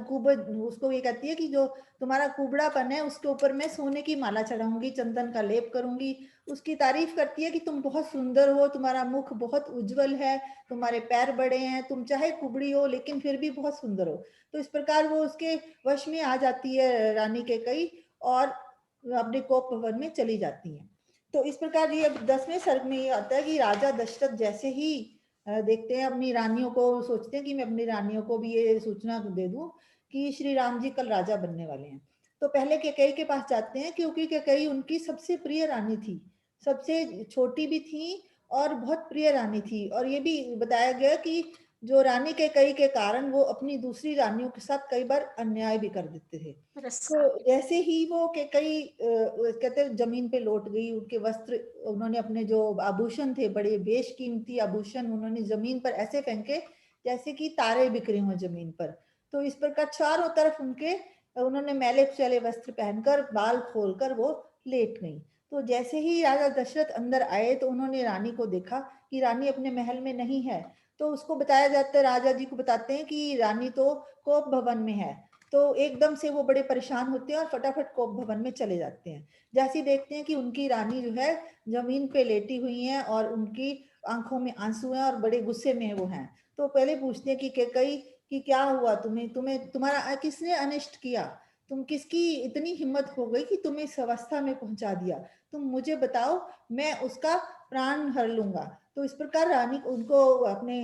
उसको ये कहती है कि जो तुम्हारा कुबड़ापन है उसके ऊपर मैं सोने की माला चढ़ाऊंगी, चंदन का लेप करूंगी। उसकी तारीफ करती है कि तुम बहुत सुंदर हो, तुम्हारा मुख बहुत उज्जवल है, तुम्हारे पैर बड़े हैं, तुम चाहे कुबड़ी हो लेकिन फिर भी बहुत सुंदर हो। तो इस प्रकार वो उसके वश में आ जाती है रानी कैकेयी, और अपने कोप भवन में चली जाती है। तो इस प्रकार ये 10वें सर्ग में ये आता है कि राजा दशरथ जैसे ही देखते हैं अपनी रानियों को, सोचते हैं कि मैं अपनी रानियों को भी ये सूचना दे दूं कि श्री राम जी कल राजा बनने वाले हैं। तो पहले कैकेयी के पास जाते हैं, क्योंकि कैकेयी उनकी सबसे प्रिय रानी थी, सबसे छोटी भी थी और बहुत प्रिय रानी थी। और ये भी बताया गया कि जो रानी कैकेयी के कारण वो अपनी दूसरी रानियों के साथ कई बार अन्याय भी कर देते थे। तो जैसे ही वो कैकेयी कहते हैं जमीन पे लौट गई, उनके वस्त्र, उन्होंने अपने जो आभूषण थे, बड़े बेशकीमती आभूषण, उन्होंने जमीन पर ऐसे फेंके जैसे कि तारे बिखरे हों जमीन पर। तो इस प्रकार चारों तरफ उनके, उन्होंने मैले कुचले वस्त्र पहनकर, बाल खोलकर वो लेट गई। तो जैसे ही राजा दशरथ अंदर आए तो उन्होंने रानी को देखा कि रानी अपने महल में नहीं है। तो उसको बताया जाता है, राजा जी को बताते हैं कि रानी तो कोप भवन में है। तो एकदम से वो बड़े परेशान होते हैं और फटाफट कोप भवन में चले जाते हैं। जैसे देखते हैं कि उनकी रानी जो है जमीन पे लेटी हुई है और उनकी आंखों में आंसू हैं और बड़े गुस्से में वो हैं। तो पहले पूछते हैं कि कैकेयी कि क्या हुआ, तुम्हें तुम्हारा किसने अनिष्ट किया, तुम किसकी इतनी हिम्मत हो गई कि तुम्हें इस अवस्था में पहुंचा दिया, तुम मुझे बताओ, मैं उसका प्राण हर लूंगा। तो इस प्रकार रानी उनको अपने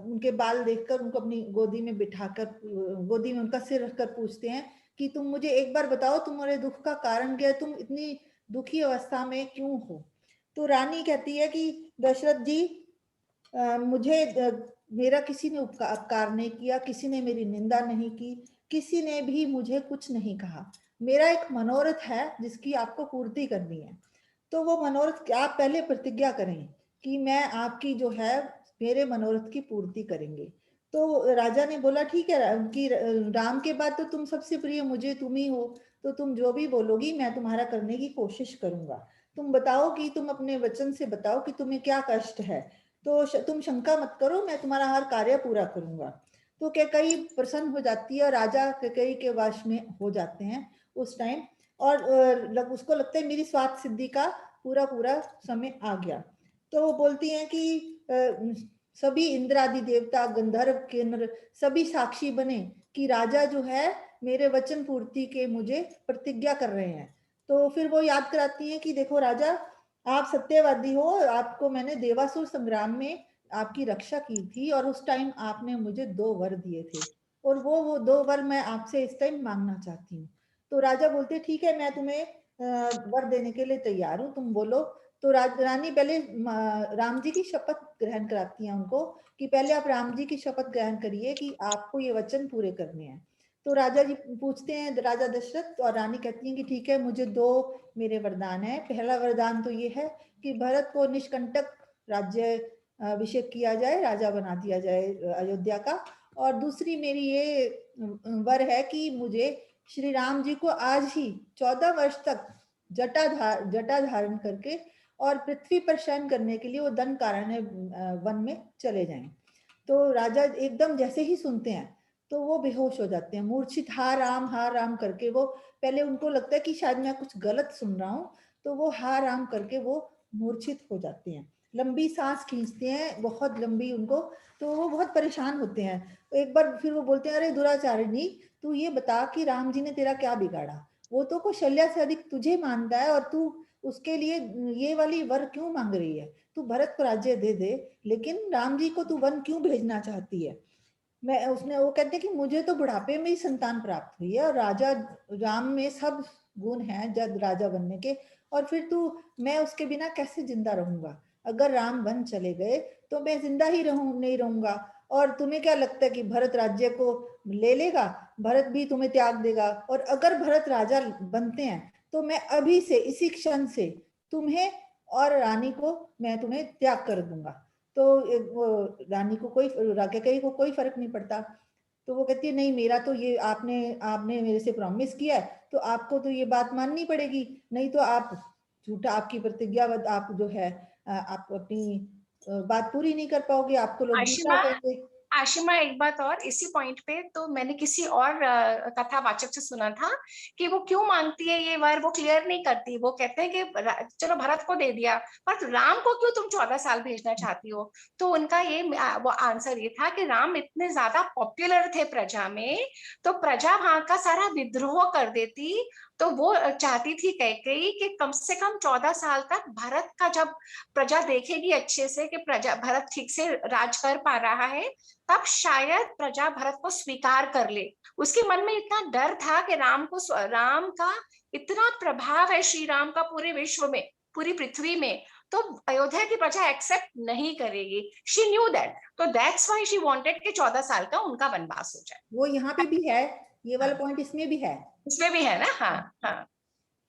उनके बाल देखकर उनको अपनी गोदी में बिठाकर, गोदी में उनका सिर रखकर पूछते हैं कि तुम मुझे एक बार बताओ, तुम्हारे दुख का कारण क्या है, तुम इतनी दुखी अवस्था में क्यों हो। तो रानी कहती है कि दशरथ जी, मुझे मेरा किसी ने उपकार नहीं किया, किसी ने मेरी निंदा नहीं की, किसी ने भी मुझे कुछ नहीं कहा। मेरा एक मनोरथ है जिसकी आपको पूर्ति करनी है। तो वो मनोरथ आप पहले प्रतिज्ञा करें कि मैं आपकी जो है मेरे मनोरथ की पूर्ति करेंगे। तो राजा ने बोला ठीक है कि राम के बाद तो तुम सबसे प्रिय मुझे तुम ही हो, तो तुम जो भी बोलोगी मैं तुम्हारा करने की कोशिश करूंगा। तुम बताओ कि तुम अपने वचन से बताओ कि तुम्हें क्या कष्ट है, तो तुम शंका मत करो, मैं तुम्हारा हर कार्य पूरा करूंगा। तो कैकेयी प्रसन्न हो जाती है और राजा कैकेयी के वश में हो जाते हैं उस टाइम। और उसको लगता है मेरी स्वार्थ सिद्धि का पूरा पूरा समय आ गया। तो वो बोलती हैं कि सभी इंद्र आदि देवता, गंधर्व, किन्नर सभी साक्षी बने कि राजा जो है मेरे वचन पूर्ति के मुझे प्रतिज्ञा कर रहे हैं। तो फिर वो याद कराती हैं कि देखो राजा, आप सत्यवादी हो, आपको मैंने देवासुर संग्राम में आपकी रक्षा की थी और उस टाइम आपने मुझे 2 वर दिए थे, और वो 2 वर मैं आपसे इस टाइम मांगना चाहती हूँ। तो राजा बोलते ठीक है, मैं तुम्हें वर देने के लिए तैयार हूँ, तुम बोलो। तो रानी पहले राम जी की शपथ ग्रहण कराती हैं उनको कि पहले आप राम जी की शपथ ग्रहण करिए कि आपको ये वचन पूरे करने हैं। तो राजा जी पूछते हैं, राजा दशरथ, और रानी कहती हैं कि ठीक है, मुझे 2 मेरे वरदान है। पहला वरदान तो ये है कि भरत को निष्कंटक राज्य अभिषेक किया जाए, राजा बना दिया जाए अयोध्या का। और दूसरी मेरी ये वर है कि मुझे श्री राम जी को आज ही 14 वर्ष तक जटा धारण करके और पृथ्वी पर शयन करने के लिए वो दंडकारण्य वन में चले जाएं। तो राजा एकदम जैसे ही सुनते हैं तो वो बेहोश हो जाते हैं, मूर्छित हा राम करके। वो पहले उनको लगता है कि शायद मैं कुछ गलत सुन रहा हूँ, तो वो हा राम करके वो मूर्छित हो जाते हैं, लंबी सांस खींचते हैं, बहुत लंबी उनको। तो वो बहुत परेशान होते हैं। तो एक बार फिर वो बोलते हैं, अरे दुराचारिणी, तू ये बता कि राम जी ने तेरा क्या बिगाड़ा, वो तो कौशल्या से अधिक तुझे मानता है और तू उसके लिए ये वाली वर क्यों मांग रही है। तू भरत को राज्य दे दे, लेकिन राम जी को तू वन क्यों भेजना चाहती है। वो कहते हैं कि मुझे तो बुढ़ापे में ही संतान प्राप्त हुई है और राजा राम में सब गुण हैं जब राजा बनने के, और फिर तू मैं उसके बिना कैसे जिंदा रहूंगा। अगर राम वन चले गए तो मैं जिंदा ही नहीं रहूंगा। और तुम्हें क्या लगता है कि भरत राज्य को ले लेगा? भरत भी तुम्हें त्याग देगा। और अगर भरत राजा बनते हैं तो मैं अभी से, इसी क्षण से तुम्हें और रानी को मैं तुम्हें त्याग कर दूंगा। तो रानी को कैकेयी को कोई फर्क नहीं पड़ता। तो वो कहती है नहीं, मेरा तो ये आपने आपने मेरे से प्रॉमिस किया है, तो आपको तो ये बात माननी पड़ेगी, नहीं तो आप झूठा, आपकी प्रतिज्ञा आप जो है आप अपनी बात पूरी नहीं कर पाओगे, आपको लोग झूठा कहेंगे। आशिमा, एक बात और इसी पॉइंट पे, तो मैंने किसी और कथावाचक से सुना था कि वो क्यों मांगती है ये वर, वो क्लियर नहीं करती। वो कहते हैं कि चलो भरत को दे दिया, पर राम को क्यों तुम 14 साल भेजना चाहती हो? तो उनका ये वो आंसर ये था कि राम इतने ज्यादा पॉपुलर थे प्रजा में, तो प्रजा वहां का सारा विद्रोह कर देती। तो वो चाहती थी कैकेयी कि कम से कम 14 साल तक भरत का, जब प्रजा देखेगी अच्छे से कि प्रजा भरत ठीक से राज कर पा रहा है, तब शायद प्रजा भरत को स्वीकार कर ले। उसके मन में इतना डर था कि राम का इतना प्रभाव है, श्री राम का पूरे विश्व में, पूरी पृथ्वी में, तो अयोध्या की प्रजा एक्सेप्ट नहीं करेगी। शी न्यू दैट, तो दैट्स व्हाई शी वांटेड कि 14 साल का उनका वनवास हो जाए। वो यहाँ पे भी है, ये वाला पॉइंट इसमें भी है, इसमें भी है ना। हाँ हाँ।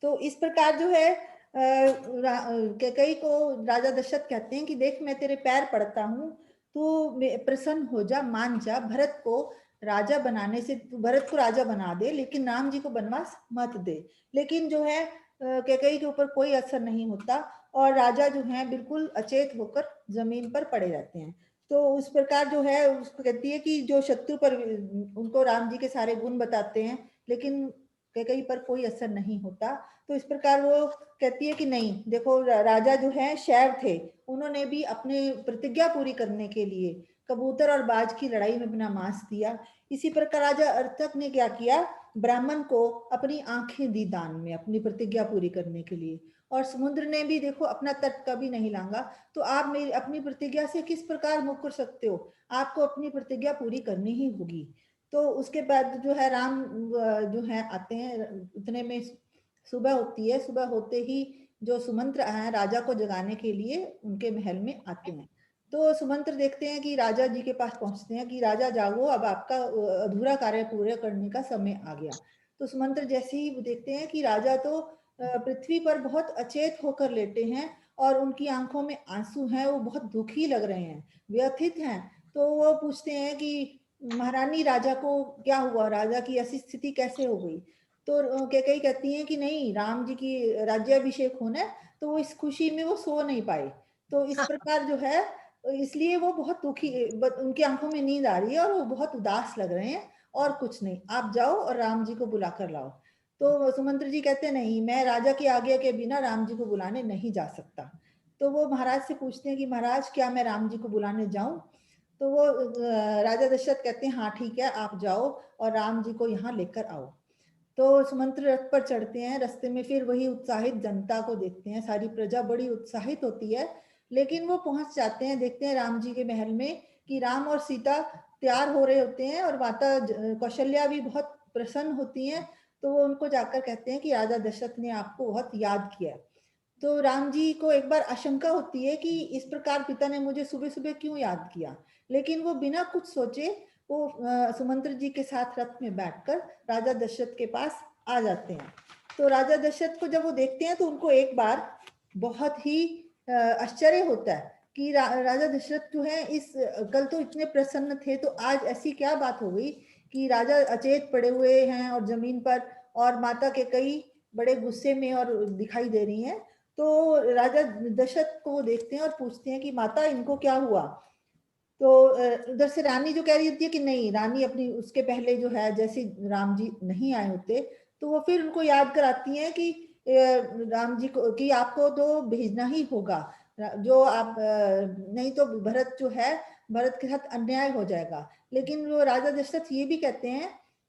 तो इस प्रकार जो है कैकेयी को राजा दशरथ कहते हैं कि देख, मैं तेरे पैर पड़ता हूँ, तू प्रसन्न हो जा, मान जा, भरत को राजा बनाने से, तू भरत को राजा बना दे, लेकिन राम जी को वनवास मत दे। लेकिन जो है कैकेयी के ऊपर कोई असर नहीं होता और राजा जो है बिल्कुल अचेत होकर जमीन पर पड़े रहते हैं। तो उस प्रकार जो है उसको कहती है कि जो शत्रु पर उनको राम जी के सारे गुण बताते हैं, लेकिन कैकेयी पर कोई असर नहीं होता। तो इस प्रकार वो कहती है कि नहीं, देखो राजा जो है शैव थे, उन्होंने भी अपने प्रतिज्ञा पूरी करने के लिए कबूतर और बाज की लड़ाई में अपना मांस दिया। इसी प्रकार राजा अर्तक ने क्या किया, ब्राह्मण को अपनी आंखें दी दान में अपनी प्रतिज्ञा पूरी करने के लिए। और समुद्र ने भी देखो अपना तट कभी नहीं लांगा। तो आप मेरी अपनी प्रतिज्ञा से किस प्रकार मुकर सकते हो? आपको अपनी प्रतिज्ञा पूरी करनी ही होगी। तो उसके बाद जो है राम जो है आते हैं, इतने में सुबह होती है। सुबह होते ही जो सुमंत्र हैं राजा को जगाने के लिए उनके महल में आते हैं। तो सुमंत्र देखते हैं कि राजा जी के पास पहुंचते हैं कि राजा जागो, अब आपका अधूरा कार्य पूरे करने का समय आ गया। तो सुमंत्र जैसे ही देखते हैं कि राजा तो पृथ्वी पर बहुत अचेत होकर लेटे हैं और उनकी आंखों में आंसू हैं, वो बहुत दुखी लग रहे हैं, व्यथित हैं। तो वो पूछते हैं कि महारानी, राजा को क्या हुआ, राजा की ऐसी स्थिति कैसे हो गई? तो कैकेयी कहती हैं कि नहीं, राम जी की राज्याभिषेक होना है, तो वो इस खुशी में वो सो नहीं पाए। तो इस प्रकार जो है, इसलिए वो बहुत दुखी, उनकी आंखों में नींद आ रही है और वो बहुत उदास लग रहे हैं। और कुछ नहीं, आप जाओ और राम जी को बुला कर लाओ। तो सुमंत्र जी कहते नहीं, मैं राजा की आज्ञा के बिना राम जी को बुलाने नहीं जा सकता। तो वो महाराज से पूछते हैं कि महाराज, क्या मैं राम जी को बुलाने जाऊं? तो वो राजा दशरथ कहते हैं हाँ ठीक है, आप जाओ और राम जी को यहाँ लेकर आओ। तो सुमंत्र रथ पर चढ़ते हैं। रास्ते में फिर वही उत्साहित जनता को देखते हैं, सारी प्रजा बड़ी उत्साहित होती है। लेकिन वो पहुंच जाते हैं, देखते हैं राम जी के महल में कि राम और सीता तैयार हो रहे होते हैं और माता कौशल्या भी बहुत प्रसन्न होती हैं। तो वो उनको जाकर कहते हैं कि राजा दशरथ ने आपको बहुत याद किया। तो राम जी को एक बार आशंका होती है कि इस प्रकार पिता ने मुझे सुबह सुबह क्यों याद किया, लेकिन वो बिना कुछ सोचे वो सुमंत्र जी के साथ रथ में बैठकर राजा दशरथ के पास आ जाते हैं। तो राजा दशरथ को जब वो देखते हैं तो उनको एक बार बहुत ही आश्चर्य होता है कि राजा दशरथ जो है इस कल तो इतने प्रसन्न थे, तो आज ऐसी क्या बात हो गई कि राजा अचेत पड़े हुए हैं और जमीन पर, और माता कैकेयी बड़े गुस्से में और दिखाई दे रही हैं। तो राजा दशरथ को देखते हैं और पूछते हैं कि माता, इनको क्या हुआ? तो उधर से रानी जो कह रही होती है कि नहीं, रानी अपनी उसके पहले जो है, जैसे राम जी नहीं आए होते तो वो फिर उनको याद कराती हैं कि राम जी को कि आपको तो भेजना ही होगा, जो आप नहीं तो भरत जो है, भरत के साथ अन्याय हो जाएगा। लेकिन वो राजा दशरथ ये भी कहते हैं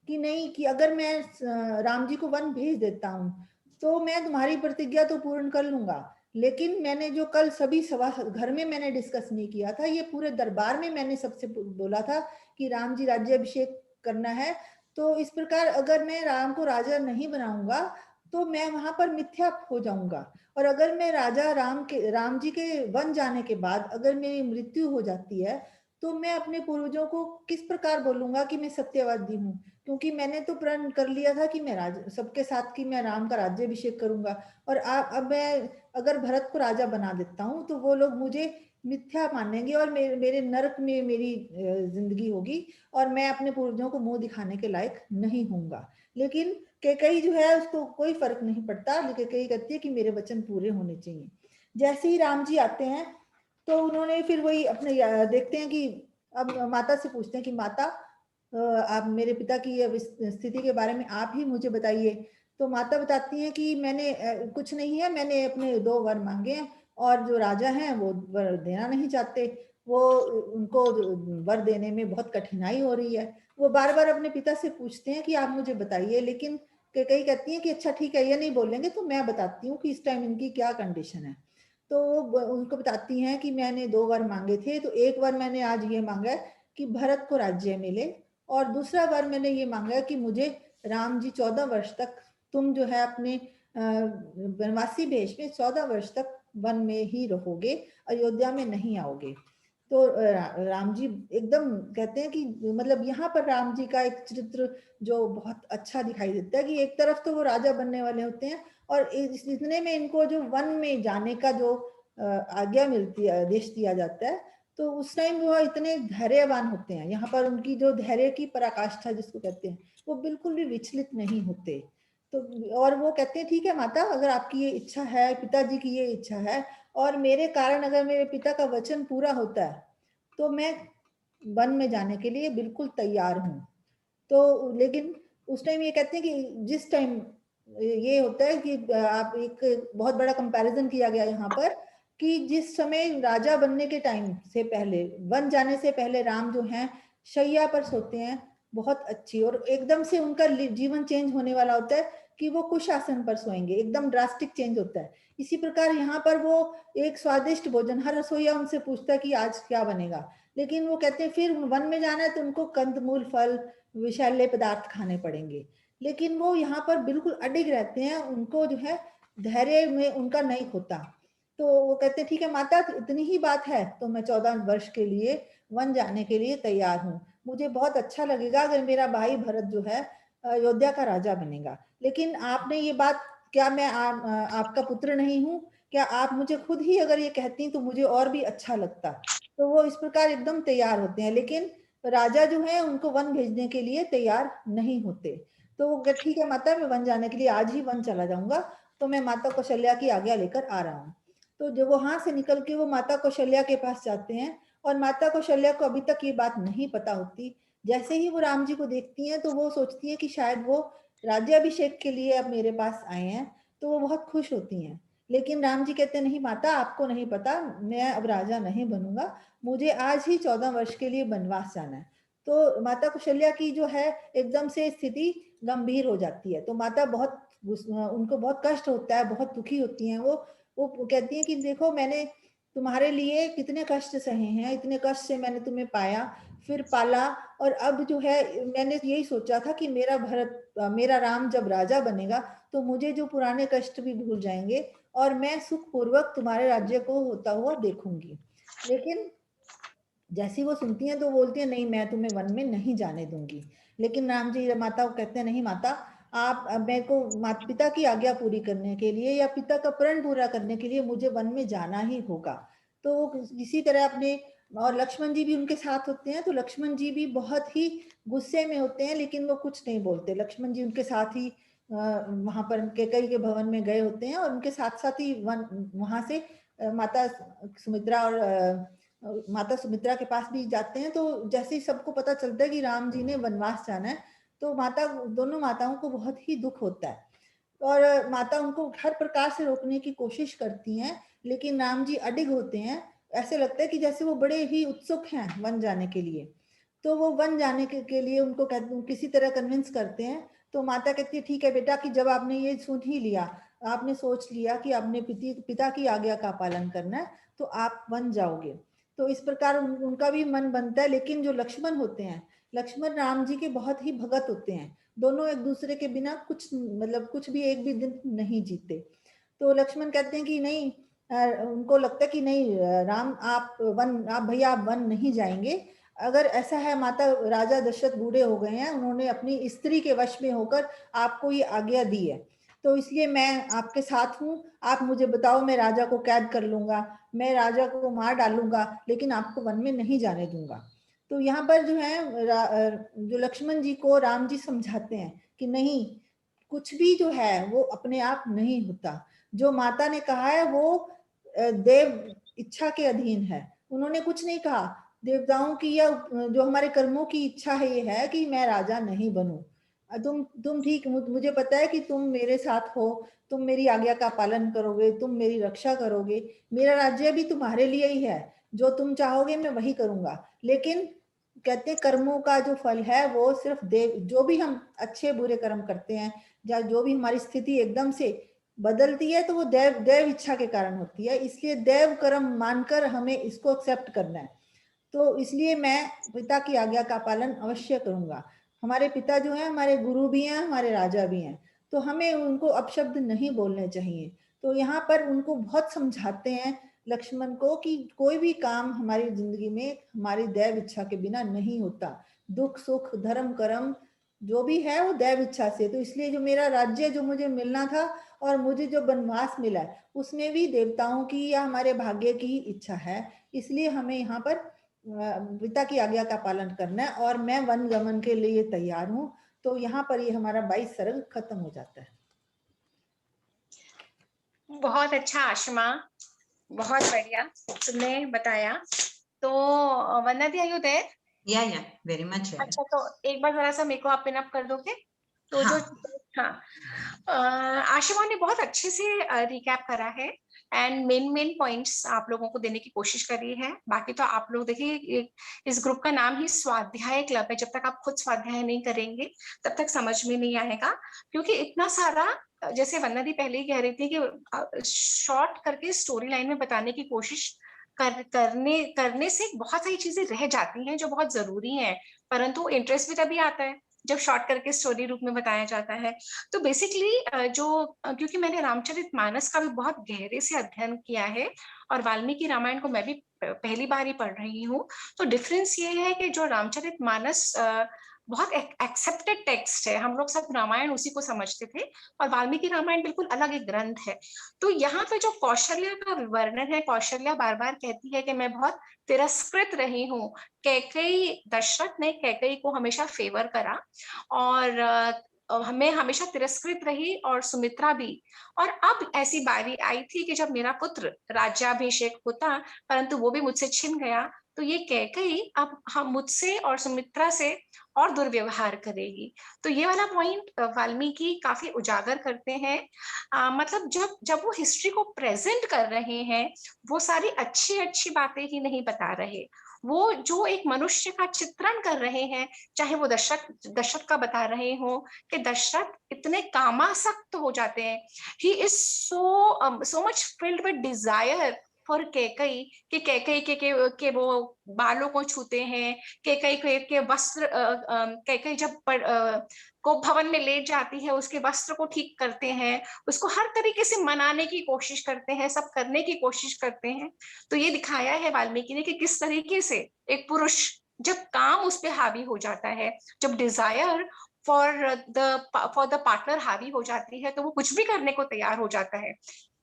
कि नहीं, कि अगर मैं राम जी को वन भेज देता हूँ तो मैं तुम्हारी प्रतिज्ञा तो पूर्ण कर लूंगा, लेकिन मैंने जो कल सभी सभा घर में मैंने डिस्कस नहीं किया था, ये पूरे दरबार में मैंने सबसे बोला था कि राम जी राज्याभिषेक करना है। तो इस प्रकार अगर मैं राम को राजा नहीं बनाऊंगा तो मैं वहां पर मिथ्या हो जाऊंगा। और अगर मैं राम जी के वन जाने के बाद अगर मेरी मृत्यु हो जाती है, तो मैं अपने पूर्वजों को किस प्रकार बोलूंगा कि मैं सत्यवादी हूँ, क्योंकि मैंने तो प्रण कर लिया था कि मैं सबके साथ कि मैं राम का राज्याभिषेक करूंगा। और अब मैं अगर भरत को राजा बना देता हूँ तो वो लोग मुझे मिथ्या मानेंगे और मेरे नरक में मेरी जिंदगी होगी और मैं अपने पूर्वजों को मुंह दिखाने के लायक नहीं होऊंगा। लेकिन कैकेयी जो है उसको कोई फर्क नहीं पड़ता, लेकिन कैकेयी कहती है कि मेरे वचन पूरे होने चाहिए। जैसे ही राम जी आते हैं तो उन्होंने फिर वही अपने देखते हैं कि अब माता से पूछते हैं कि माता आप मेरे पिता की स्थिति के बारे में आप ही मुझे बताइए। तो माता बताती हैं कि मैंने कुछ नहीं है, मैंने अपने 2 वर मांगे हैं और जो राजा हैं वो वर देना नहीं चाहते, वो उनको वर देने में बहुत कठिनाई हो रही है। वो बार बार अपने पिता से पूछते हैं कि आप मुझे बताइए, लेकिन कैकेयी कहती है कि अच्छा ठीक है, ये नहीं बोलेंगे तो मैं बताती हूँ कि इस टाइम इनकी क्या कंडीशन है। तो वो उनको बताती हैं कि मैंने 2 वर मांगे थे, तो एक वर मैंने आज ये मांगा है कि भरत को राज्य मिले, और दूसरा वर मैंने ये मांगा है कि मुझे राम जी 14 वर्ष तक तुम जो है अपने वनवासी भेष में 14 वर्ष तक वन में ही रहोगे, अयोध्या में नहीं आओगे। तो राम जी एकदम कहते हैं कि मतलब यहाँ पर राम जी का एक चरित्र जो बहुत अच्छा दिखाई देता है कि एक तरफ तो वो राजा बनने वाले होते हैं और इतने में इनको जो वन में जाने का जो आज्ञा मिलती है, आदेश दिया जाता है, तो उस टाइम वो इतने धैर्यवान होते हैं। यहाँ पर उनकी जो धैर्य की पराकाष्ठा जिसको कहते हैं, वो बिल्कुल भी विचलित नहीं होते। तो और वो कहते हैं ठीक है माता, अगर आपकी ये इच्छा है, पिताजी की ये इच्छा है और मेरे कारण अगर मेरे पिता का वचन पूरा होता है तो मैं वन में जाने के लिए बिल्कुल तैयार हूँ। तो लेकिन उस टाइम ये कहते हैं कि जिस टाइम ये होता है कि आप एक बहुत बड़ा कंपैरिजन किया गया यहाँ पर कि जिस समय राजा बनने के टाइम से पहले, वन जाने से पहले राम जो हैं शैया पर सोते हैं बहुत अच्छी, और एकदम से उनका जीवन चेंज होने वाला होता है कि वो कुश आसन पर सोएंगे, एकदम ड्रास्टिक चेंज होता है। इसी प्रकार यहाँ पर वो एक स्वादिष्ट भोजन, हर रसोईया उनसे पूछता है कि आज क्या बनेगा, लेकिन वो कहते हैं फिर वन में जाना है तो उनको कंदमूल, फल, विषैले पदार्थ खाने पड़ेंगे। लेकिन वो यहाँ पर बिल्कुल अडिग रहते हैं, उनको जो है धैर्य में उनका नहीं होता। तो वो कहते हैं ठीक है माता, इतनी ही बात है तो मैं 14 वर्ष के लिए वन जाने के लिए तैयार हूँ। मुझे बहुत अच्छा लगेगा अगर मेरा भाई भरत जो है अयोध्या का राजा बनेगा, लेकिन आपने ये बात, क्या मैं आपका पुत्र नहीं हूँ? क्या आप मुझे खुद ही अगर ये कहती तो मुझे और भी अच्छा लगता। तो वो इस प्रकार एकदम तैयार होते हैं, लेकिन राजा जो है उनको वन भेजने के लिए तैयार नहीं होते। तो वो ठीक है माता, मैं वन जाने के लिए आज ही वन चला जाऊंगा, तो मैं माता कौशल्या की आज्ञा लेकर आ रहा हूँ। तो जब वहां से निकल के वो माता कौशल्या के पास जाते हैं, और माता कौशल्या को अभी तक ये बात नहीं पता होती। जैसे ही वो राम जी को देखती हैं तो वो सोचती है कि शायद वो राज्याभिषेक के लिए अब मेरे पास आए हैं, तो वो बहुत खुश होती हैं। लेकिन राम जी कहते हैं नहीं माता, आपको नहीं पता, मैं अब राजा नहीं बनूंगा, मुझे आज ही 14 वर्ष के लिए वनवास जाना है। तो माता कौशल्या की जो है एकदम से स्थिति गंभीर हो जाती है, तो माता बहुत उनको बहुत कष्ट होता है, बहुत दुखी होती हैं। वो कहती हैं कि देखो मैंने तुम्हारे लिए कितने कष्ट सहे हैं, इतने कष्ट से मैंने तुम्हें पाया, फिर पाला, और अब जो है मैंने यही सोचा था कि मेरा राम जब राजा बनेगा तो मुझे जो पुराने कष्ट भी भूल जाएंगे और मैं सुखपूर्वक तुम्हारे राज्य को होता हुआ देखूंगी। लेकिन जैसी वो सुनती हैं तो बोलती हैं नहीं, मैं तुम्हें वन में नहीं जाने दूंगी। लेकिन राम जी माता को कहते हैं नहीं माता, आप मेरे को माता पिता की आज्ञा पूरी करने के लिए या पिता का प्रण पूरा करने के लिए मुझे वन में जाना ही होगा। तो इसी तरह अपने, और लक्ष्मण जी भी उनके साथ होते हैं, तो लक्ष्मण जी भी बहुत ही गुस्से में होते हैं, लेकिन वो कुछ नहीं बोलते। लक्ष्मण जी उनके साथ ही वहां पर कैकेयी के भवन में गए होते हैं, और उनके साथ साथ ही वहां से माता सुमित्रा और माता सुमित्रा के पास भी जाते हैं। तो जैसे ही सबको पता चलता है कि राम जी ने वनवास जाना है, तो दोनों माताओं को बहुत ही दुख होता है, और माता उनको हर प्रकार से रोकने की कोशिश करती हैं, लेकिन राम जी अडिग होते हैं। ऐसे लगता है कि जैसे वो बड़े ही उत्सुक हैं वन जाने के लिए। तो वो वन जाने के लिए उनको किसी तरह कन्विंस करते हैं। तो माता कहती है ठीक है बेटा, कि जब आपने ये सुन ही लिया, आपने सोच लिया कि आपने पिता की आज्ञा का पालन करना है, तो आप वन जाओगे। तो इस प्रकार उनका भी मन बनता है। लेकिन जो लक्ष्मण होते हैं, लक्ष्मण राम जी के बहुत ही भगत होते हैं, दोनों एक दूसरे के बिना कुछ भी एक भी दिन नहीं जीते। तो लक्ष्मण कहते हैं कि नहीं, उनको लगता है कि नहीं राम आप भैया आप वन नहीं जाएंगे। अगर ऐसा है, माता राजा दशरथ बूढ़े हो गए हैं, उन्होंने अपनी स्त्री के वश में होकर आपको ये आज्ञा दी है, तो इसलिए मैं आपके साथ हूँ। आप मुझे बताओ, मैं राजा को कैद कर लूंगा, मैं राजा को मार डालूंगा, लेकिन आपको वन में नहीं जाने दूंगा। तो यहाँ पर जो है जो लक्ष्मण जी को राम जी समझाते हैं कि नहीं, कुछ भी जो है वो अपने आप नहीं होता। जो माता ने कहा है वो देव इच्छा के अधीन है। उन्होंने कुछ नहीं कहा, देवताओं की या जो हमारे कर्मों की इच्छा है, ये है कि मैं राजा नहीं बनूं। तुम ठीक, मुझे पता है कि तुम मेरे साथ हो, तुम मेरी आज्ञा का पालन करोगे, तुम मेरी रक्षा करोगे, मेरा राज्य भी तुम्हारे लिए ही है, जो तुम चाहोगे मैं वही करूंगा। लेकिन कहते कर्मों का जो फल है वो सिर्फ देव, जो भी हम अच्छे बुरे कर्म करते हैं या जो भी हमारी स्थिति एकदम से बदलती है, तो वो देव इच्छा के कारण होती है। इसलिए देव कर्म मानकर हमें इसको एक्सेप्ट करना है। तो इसलिए मैं पिता की आज्ञा का पालन अवश्य करूंगा। हमारे पिता जो है हमारे गुरु भी हैं, हमारे राजा भी हैं, तो हमें उनको अपशब्द नहीं बोलने चाहिए। तो यहाँ पर उनको बहुत समझाते हैं लक्ष्मण को कि कोई भी काम हमारी जिंदगी में हमारी दैव इच्छा के बिना नहीं होता। दुख सुख धर्म कर्म जो भी है वो दैव इच्छा से। तो इसलिए जो मेरा राज्य जो मुझे मिलना था और मुझे जो वनवास मिला है, उसमें भी देवताओं की या हमारे भाग्य की इच्छा है। इसलिए हमें यहाँ पर पिता की आज्ञा का पालन करना है और मैं वन गमन के लिए तैयार हूँ। तो यहाँ पर ये हमारा 22 सर्ग खत्म हो जाता है। बहुत अच्छा आशिमा, बहुत बढ़िया तुमने बताया। तो वंदना दी, आर यू देयर? या वेरी मच। अच्छा, तो एक बार जरा सा मेरे को आप पिन अप कर दोगे? तो हाँ। आशिमा ने बहुत अच्छे से रिकैप करा है एंड मेन पॉइंट्स आप लोगों को देने की कोशिश करी है। बाकी तो आप लोग देखिए, इस ग्रुप का नाम ही स्वाध्याय क्लब है। जब तक आप खुद स्वाध्याय नहीं करेंगे तब तक समझ में नहीं आएगा, क्योंकि इतना सारा, जैसे वंदना दी पहले ही कह रही थी कि शॉर्ट करके स्टोरी लाइन में बताने की कोशिश करने से बहुत सारी चीजें रह जाती हैं जो बहुत जरूरी हैं, परंतु इंटरेस्ट भी तभी आता है जब शॉर्ट करके स्टोरी रूप में बताया जाता है। तो बेसिकली क्योंकि मैंने रामचरितमानस का भी बहुत गहरे से अध्ययन किया है और वाल्मीकि रामायण को मैं भी पहली बार ही पढ़ रही हूँ, तो डिफरेंस ये है कि जो रामचरितमानस बहुत एक्सेप्टेड टेक्स्ट है, हम लोग सब रामायण उसी को समझते थे, और वाल्मीकि रामायण बिल्कुल अलग एक ग्रंथ है। तो यहाँ पे जो कौशल्या का वर्णन है, कौशल्या बार बार कहती है कि मैं बहुत तिरस्कृत रही हूँ। कैकेयी, दशरथ ने कैकेयी को हमेशा फेवर करा और मैं हमेशा तिरस्कृत रही, और सुमित्रा भी। और अब ऐसी बारी आई थी कि जब मेरा पुत्र राज्याभिषेक होता, परंतु वो भी मुझसे छिन गया, तो ये कैकेयी अब हम मुझसे और सुमित्रा से और दुर्व्यवहार करेगी। तो ये वाला पॉइंट वाल्मीकि काफी उजागर करते हैं। मतलब जब वो हिस्ट्री को प्रेजेंट कर रहे हैं, वो सारी अच्छी अच्छी बातें ही नहीं बता रहे, वो जो एक मनुष्य का चित्रण कर रहे हैं, चाहे वो दशरथ का बता रहे हो कि दशरथ इतने कामासक्त हो जाते हैं, he is so much filled with desire for Kaikeyi, कि कैकेयी के वो बालों को छूते हैं, कैकेयी के वस्त्र, कैकेयी जब को भवन में ले जाती है उसके वस्त्र को ठीक करते हैं, उसको हर तरीके से मनाने की कोशिश करते हैं, सब करने की कोशिश करते हैं। तो ये दिखाया है वाल्मीकि ने कि किस तरीके से एक पुरुष जब काम उस पर हावी हो जाता है, जब डिजायर फॉर द पार्टनर हावी हो जाती है, तो वो कुछ भी करने को तैयार हो जाता है।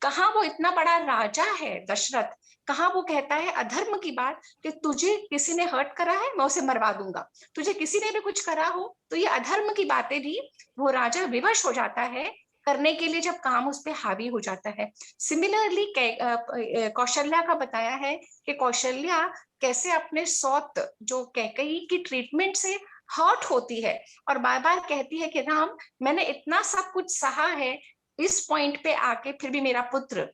कहाँ वो इतना बड़ा राजा है दशरथ, कहाँ वो कहता है अधर्म की बात कि तुझे किसी ने हर्ट करा है मैं उसे मरवा दूंगा, तुझे किसी ने भी कुछ करा हो तो ये अधर्म की बातें भी वो राजा विवश हो जाता है करने के लिए, जब काम उस पर हावी हो जाता है। सिमिलरली कौशल्या का बताया है कि कौशल्या कैसे अपने सौत जो कैकेयी की ट्रीटमेंट से हर्ट होती है और बार बार कहती है कि राम, मैंने इतना सब कुछ सहा है, इस पॉइंट पे आके फिर भी मेरा पुत्र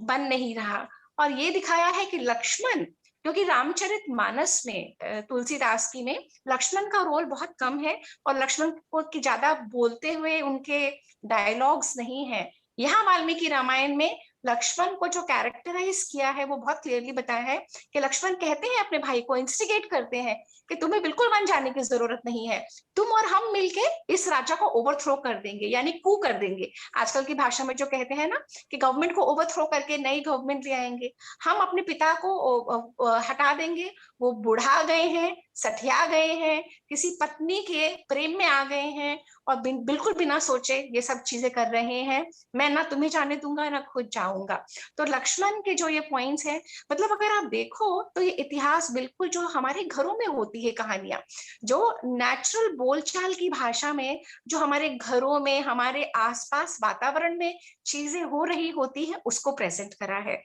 बन नहीं रहा। और ये दिखाया है कि लक्ष्मण, क्योंकि रामचरितमानस में तुलसीदास की में लक्ष्मण का रोल बहुत कम है और लक्ष्मण को की ज्यादा बोलते हुए उनके डायलॉग्स नहीं है। यहाँ वाल्मीकि रामायण में लक्ष्मण को जो कैरेक्टराइज किया है वो बहुत क्लियरली बताया है कि लक्ष्मण कहते हैं अपने भाई को, इंस्टिगेट करते हैं कि तुम्हें बिल्कुल वन जाने की जरूरत नहीं है, तुम और हम मिलके इस राजा को ओवरथ्रो कर देंगे, यानी कू कर देंगे। आजकल की भाषा में जो कहते हैं ना कि गवर्नमेंट को ओवरथ्रो करके नई गवर्नमेंट ले आएंगे, हम अपने पिता को हटा देंगे। वो बुढ़ा गए हैं, सठिया गए हैं, किसी पत्नी के प्रेम में आ गए हैं और बिल्कुल बिना सोचे ये सब चीजें कर रहे हैं। मैं ना तुम्हें जाने दूंगा ना खुद जाऊंगा। तो लक्ष्मण के जो ये पॉइंट्स हैं, मतलब अगर आप देखो तो ये इतिहास बिल्कुल जो हमारे घरों में होती है कहानियां, जो नेचुरल बोलचाल की भाषा में जो हमारे घरों में हमारे आसपास वातावरण में चीजें हो रही होती है उसको प्रेजेंट करा है।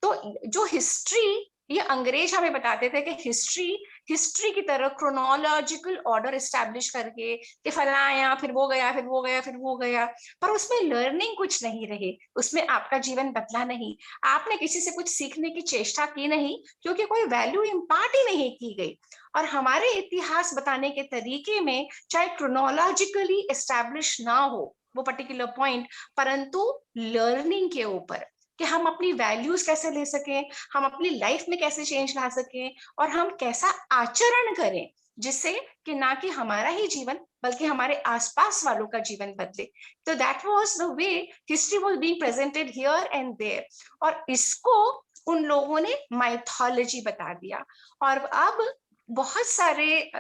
तो जो हिस्ट्री, ये अंग्रेज हमें बताते थे कि हिस्ट्री की तरह क्रोनोलॉजिकल ऑर्डर एस्टैब्लिश करके कि फला आया फिर वो गया फिर वो गया फिर वो गया, पर उसमें लर्निंग कुछ नहीं रही, उसमें आपका जीवन बदला नहीं, आपने किसी से कुछ सीखने की चेष्टा की नहीं, क्योंकि कोई वैल्यू इम्पार्ट ही नहीं की गई। और हमारे इतिहास बताने के तरीके में चाहे क्रोनोलॉजिकली एस्टैब्लिश ना हो वो पर्टिकुलर पॉइंट, परंतु लर्निंग के ऊपर कि हम अपनी वैल्यूज कैसे ले सकें, हम अपनी लाइफ में कैसे चेंज ला सकें और हम कैसा आचरण करें जिससे कि ना कि हमारा ही जीवन बल्कि हमारे आसपास वालों का जीवन बदले। तो that was the way history was being presented here and there, और इसको उन लोगों ने माइथोलॉजी बता दिया। और अब बहुत सारे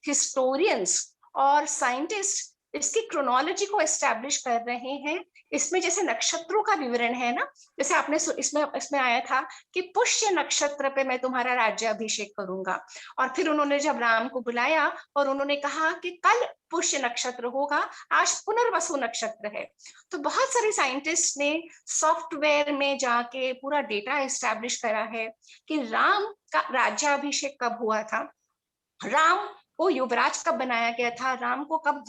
हिस्टोरियंस और साइंटिस्ट इसकी क्रोनोलॉजी को एस्टैब्लिश कर रहे हैं। इसमें जैसे नक्षत्रों का विवरण है ना, जैसे आपने इसमें आया था कि पुष्य नक्षत्र पे मैं तुम्हारा राज्य अभिषेक करूंगा, और फिर उन्होंने जब राम को बुलाया और उन्होंने कहा कि कल पुष्य नक्षत्र होगा, आज पुनर्वसु नक्षत्र है। तो बहुत सारे साइंटिस्ट ने सॉफ्टवेयर में जाके पूरा डेटा एस्टैब्लिश करा है कि राम का राज्याभिषेक कब हुआ था, राम को युवराज कब बनाया गया था, राम को कब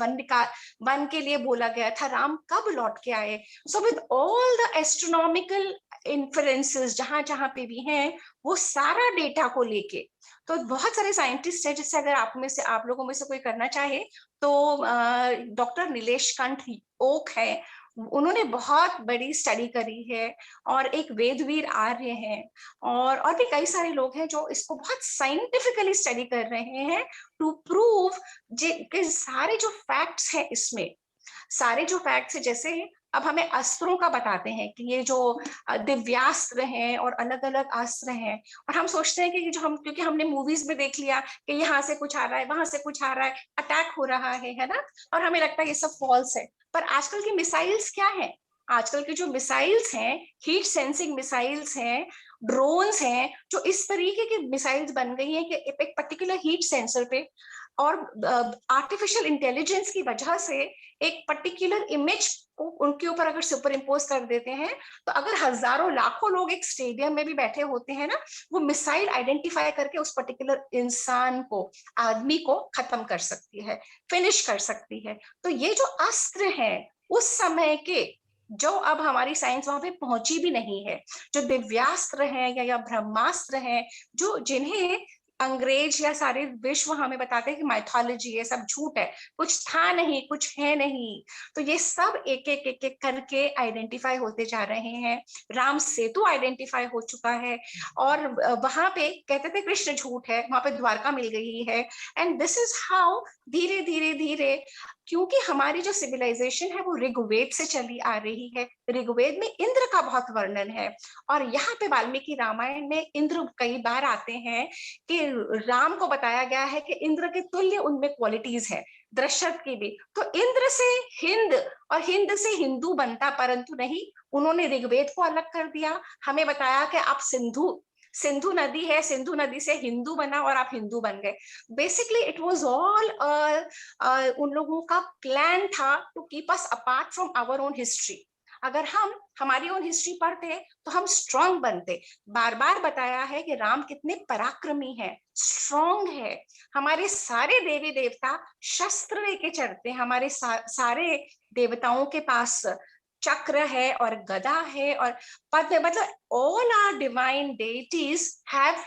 वन के लिए बोला गया था, राम कब लौट के आए। So with all the astronomical influences जहां जहां पे भी हैं, वो सारा डेटा को लेके, तो बहुत सारे साइंटिस्ट हैं, जिससे अगर आप लोगों में से कोई करना चाहे तो डॉक्टर नीलेश कंठ ओक है, उन्होंने बहुत बड़ी स्टडी करी है, और एक वेदवीर आर्य हैं, और भी कई सारे लोग हैं जो इसको बहुत साइंटिफिकली स्टडी कर रहे हैं टू प्रूव कि सारे जो फैक्ट्स हैं इसमें, सारे जो फैक्ट्स हैं, जैसे अब हमें अस्त्रों का बताते हैं कि ये जो दिव्यास्त्र हैं और अलग अलग अस्त्र हैं, और हम सोचते हैं कि जो हम, क्योंकि हमने मूवीज में देख लिया कि यहाँ से कुछ आ रहा है, वहां से कुछ आ रहा है, अटैक हो रहा है ना, और हमें लगता है ये सब फॉल्स है। पर आजकल की मिसाइल्स क्या है, आजकल की जो मिसाइल्स हैं, हीट सेंसिंग मिसाइल्स हैं, ड्रोन्स हैं, जो इस तरीके की मिसाइल्स बन गई हैं कि एक पर्टिकुलर हीट सेंसर पे और आर्टिफिशियल इंटेलिजेंस की वजह से एक पर्टिकुलर इमेज को उनके ऊपर अगर सुपर इम्पोज कर देते हैं, तो अगर हजारों लाखों लोग एक स्टेडियम में भी बैठे होते हैं ना, वो मिसाइल आइडेंटिफाई करके उस पर्टिकुलर इंसान को, आदमी को खत्म कर सकती है, फिनिश कर सकती है। तो ये जो अस्त्र है उस समय के, जो अब हमारी साइंस वहां पे पहुंची भी नहीं है, जो दिव्यास्त्र हैं या ब्रह्मास्त्र हैं, जो जिन्हें अंग्रेज या सारे विश्व हमें बताते हैं कि माइथोलॉजी ये सब झूठ है, कुछ था नहीं, कुछ है नहीं, तो ये सब एक एक करके आइडेंटिफाई होते जा रहे हैं। राम सेतु आइडेंटिफाई हो चुका है, और वहां पे कहते थे कृष्ण झूठ है, वहां पे द्वारका मिल गई है। एंड दिस इज हाउ धीरे धीरे धीरे, क्योंकि हमारी जो सिविलाइजेशन है वो ऋग्वेद से चली आ रही है, ऋग्वेद में इंद्र का बहुत वर्णन है, और यहाँ पे वाल्मीकि रामायण में इंद्र कई बार आते हैं कि राम को बताया गया है कि इंद्र के तुल्य उनमें क्वालिटीज है, दशरथ की भी। तो इंद्र से हिंद और हिंद से हिंदू बनता, परंतु नहीं, उन्होंने ऋग्वेद को अलग कर दिया, हमें बताया कि आप सिंधु नदी है, सिंधु नदी से हिंदू बना और आप हिंदू बन गए। बेसिकली इट वाज ऑल उन लोगों का प्लान था to keep us apart from our own history. अगर हम हमारी ओन हिस्ट्री पढ़ते तो हम स्ट्रांग बनते। बार बार बताया है कि राम कितने पराक्रमी है, स्ट्रांग है, हमारे सारे देवी देवता शस्त्र लेके चढ़ते, हमारे सारे देवताओं के पास चक्र है और गदा है और पद्म, मतलब all are divine deities have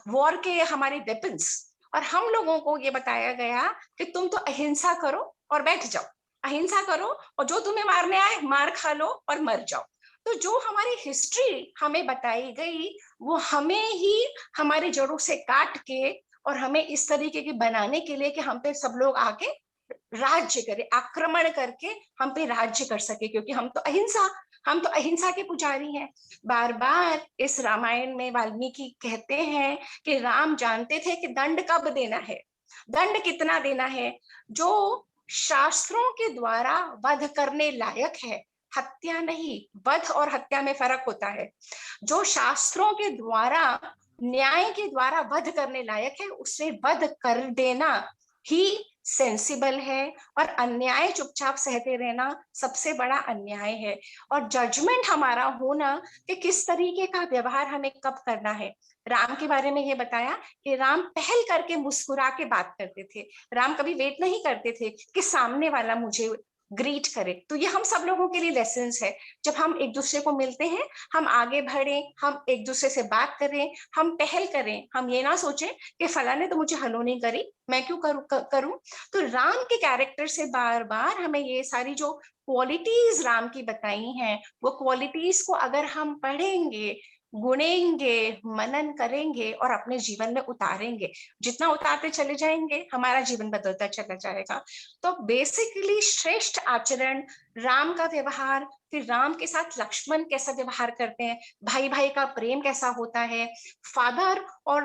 war के हमारे वेपन्स। और हम लोगों को ये बताया गया कि तुम तो अहिंसा करो और बैठ जाओ, अहिंसा करो और जो तुम्हें मारने आए मार खा लो और मर जाओ। तो जो हमारी हिस्ट्री हमें बताई गई वो हमें ही हमारी जड़ों से काट के और हमें इस तरीके की बनाने के लिए कि हम पे सब लोग आके राज्य करे, आक्रमण करके हम पे राज्य कर सके, क्योंकि हम तो अहिंसा के पुजारी हैं। बार बार इस रामायण में वाल्मीकि कहते हैं कि राम जानते थे कि दंड कब देना है, दंड कितना देना है, जो शास्त्रों के द्वारा वध करने लायक है, हत्या नहीं। वध और हत्या में फर्क होता है। जो शास्त्रों के द्वारा, न्याय के द्वारा वध करने लायक है, उसे वध कर देना ही सेंसिबल है, और अन्याय चुपचाप सहते रहना सबसे बड़ा अन्याय है। और जजमेंट हमारा होना कि किस तरीके का व्यवहार हमें कब करना है। राम के बारे में ये बताया कि राम पहल करके मुस्कुरा के बात करते थे। राम कभी वेट नहीं करते थे कि सामने वाला मुझे ग्रीट करे। तो ये हम सब लोगों के लिए लेसन्स है। जब हम एक दूसरे को मिलते हैं, हम आगे बढ़े, हम एक दूसरे से बात करें, हम पहल करें। हम ये ना सोचें कि फला ने तो मुझे हेलो नहीं करी, मैं क्यों करूं। तो राम के कैरेक्टर से बार बार हमें ये सारी जो क्वालिटीज राम की बताई हैं, वो क्वालिटीज को अगर हम पढ़ेंगे, गुनेंगे, मनन करेंगे और अपने जीवन में उतारेंगे, जितना उतारते चले जाएंगे हमारा जीवन बदलता चला जाएगा। तो बेसिकली श्रेष्ठ आचरण, राम का व्यवहार, फिर राम के साथ लक्ष्मण कैसा व्यवहार करते हैं, भाई भाई का प्रेम कैसा होता है, फादर और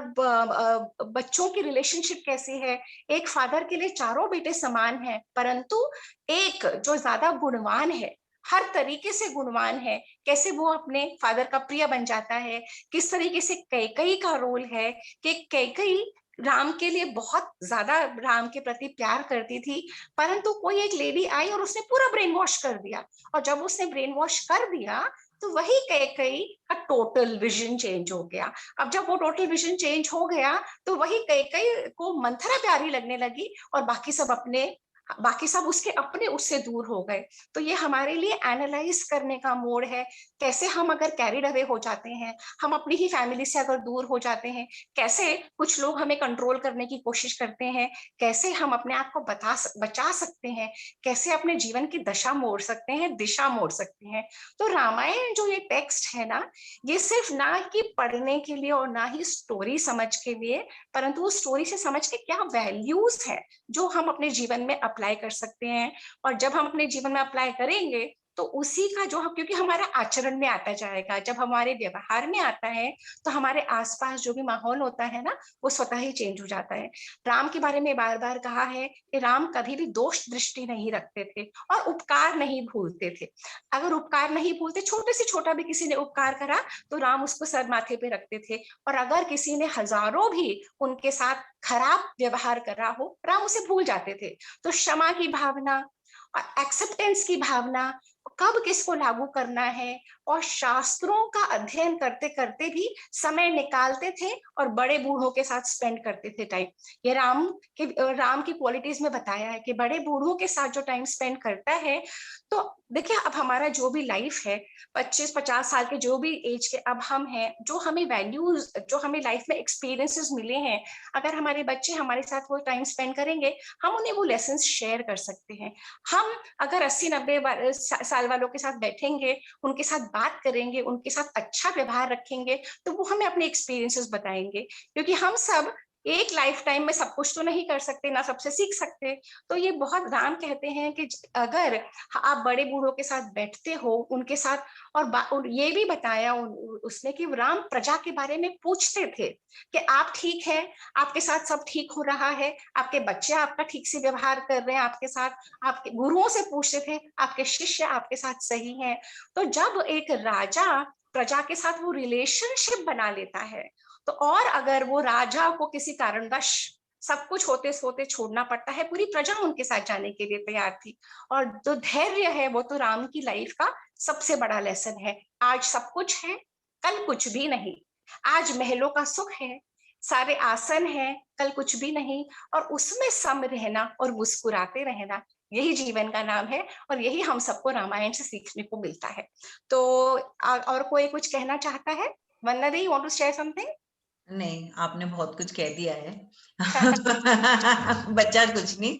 बच्चों की रिलेशनशिप कैसी है। एक फादर के लिए चारों बेटे समान हैं, परंतु एक जो ज्यादा गुणवान है, हर तरीके से गुणवान है, कैसे वो अपने फादर का प्रिय बन जाता है। किस तरीके से कैकेयी का रोल है कि कैकेयी राम के लिए बहुत ज्यादा राम के प्रति प्यार करती थी, परंतु कोई एक लेडी आई और उसने पूरा ब्रेन वॉश कर दिया। और जब उसने ब्रेन वॉश कर दिया तो वही कैकेयी का टोटल विजन चेंज हो गया। अब जब वो टोटल विजन चेंज हो गया तो वही कैकेयी को मंथरा प्यारी लगने लगी और बाकी सब उसके अपने उससे दूर हो गए। तो ये हमारे लिए एनालाइज करने का मोड है। कैसे हम अगर कैरिड अवे हो जाते हैं, हम अपनी ही फैमिली से अगर दूर हो जाते हैं, कैसे कुछ लोग हमें कंट्रोल करने की कोशिश करते हैं, कैसे हम अपने आप को बचा सकते हैं, कैसे अपने जीवन की दशा मोड़ सकते हैं, दिशा मोड़ सकते हैं। तो रामायण जो ये टेक्स्ट है ना, ये सिर्फ ना कि पढ़ने के लिए और ना ही स्टोरी समझ के लिए, परंतु उस स्टोरी से समझ के क्या वैल्यूज है जो हम अपने जीवन में अप्लाई कर सकते हैं। और जब हम अपने जीवन में अप्लाई करेंगे तो उसी का जो हम, क्योंकि हमारा आचरण में आता जाएगा, जब हमारे व्यवहार में आता है तो हमारे आसपास जो भी माहौल होता है ना, वो स्वतः ही चेंज हो जाता है। राम के बारे में बार बार कहा है कि राम कभी भी दोष दृष्टि नहीं रखते थे और उपकार नहीं भूलते थे। अगर उपकार नहीं भूलते, छोटे से छोटा भी किसी ने उपकार करा तो राम उसको सर माथे पे रखते थे। और अगर किसी ने हजारों भी उनके साथ खराब व्यवहार करा हो, राम उसे भूल जाते थे। तो क्षमा की भावना और एक्सेप्टेंस की भावना, कब किसको लागू करना है, और शास्त्रों का अध्ययन करते करते भी समय निकालते थे और बड़े बूढ़ों के साथ स्पेंड करते थे टाइम। ये राम की क्वालिटीज में बताया है कि बड़े बूढ़ों के साथ जो टाइम स्पेंड करता है। तो देखिए, अब हमारा जो भी लाइफ है, 25-50 साल के जो भी एज के अब हम हैं, जो हमें वैल्यूज, जो हमें लाइफ में एक्सपीरियंसेस मिले हैं, अगर हमारे बच्चे हमारे साथ वो टाइम स्पेंड करेंगे, हम उन्हें वो लेसन शेयर कर सकते हैं। हम अगर 80-90 साल वालों के साथ बैठेंगे, उनके साथ बात करेंगे, उनके साथ अच्छा व्यवहार रखेंगे, तो वो हमें अपने एक्सपीरियंसेस बताएंगे। क्योंकि हम सब एक लाइफ टाइम में सब कुछ तो नहीं कर सकते, ना सबसे सीख सकते। तो ये बहुत, राम कहते हैं कि अगर आप बड़े बूढ़ों के साथ बैठते हो, उनके साथ, और ये भी बताया उसने कि राम प्रजा के बारे में पूछते थे कि आप ठीक है, आपके साथ सब ठीक हो रहा है, आपके बच्चे आपका ठीक से व्यवहार कर रहे हैं आपके साथ, आपके गुरुओं से पूछते थे आपके शिष्य आपके साथ सही हैं। तो जब एक राजा प्रजा के साथ वो रिलेशनशिप बना लेता है, तो और अगर वो राजा को किसी कारणवश सब कुछ होते सोते छोड़ना पड़ता है, पूरी प्रजा उनके साथ जाने के लिए तैयार थी। और जो धैर्य है वो तो राम की लाइफ का सबसे बड़ा लेसन है। आज सब कुछ है, कल कुछ भी नहीं। आज महलों का सुख है, सारे आसन है, कल कुछ भी नहीं। और उसमें सम रहना और मुस्कुराते रहना, यही जीवन का नाम है। और यही हम सबको रामायण से सीखने को मिलता है। तो और कोई कुछ कहना चाहता है? वंदना दी, वांट टू शेयर समथिंग? नहीं, आपने बहुत कुछ कह दिया है। बच्चा कुछ नहीं।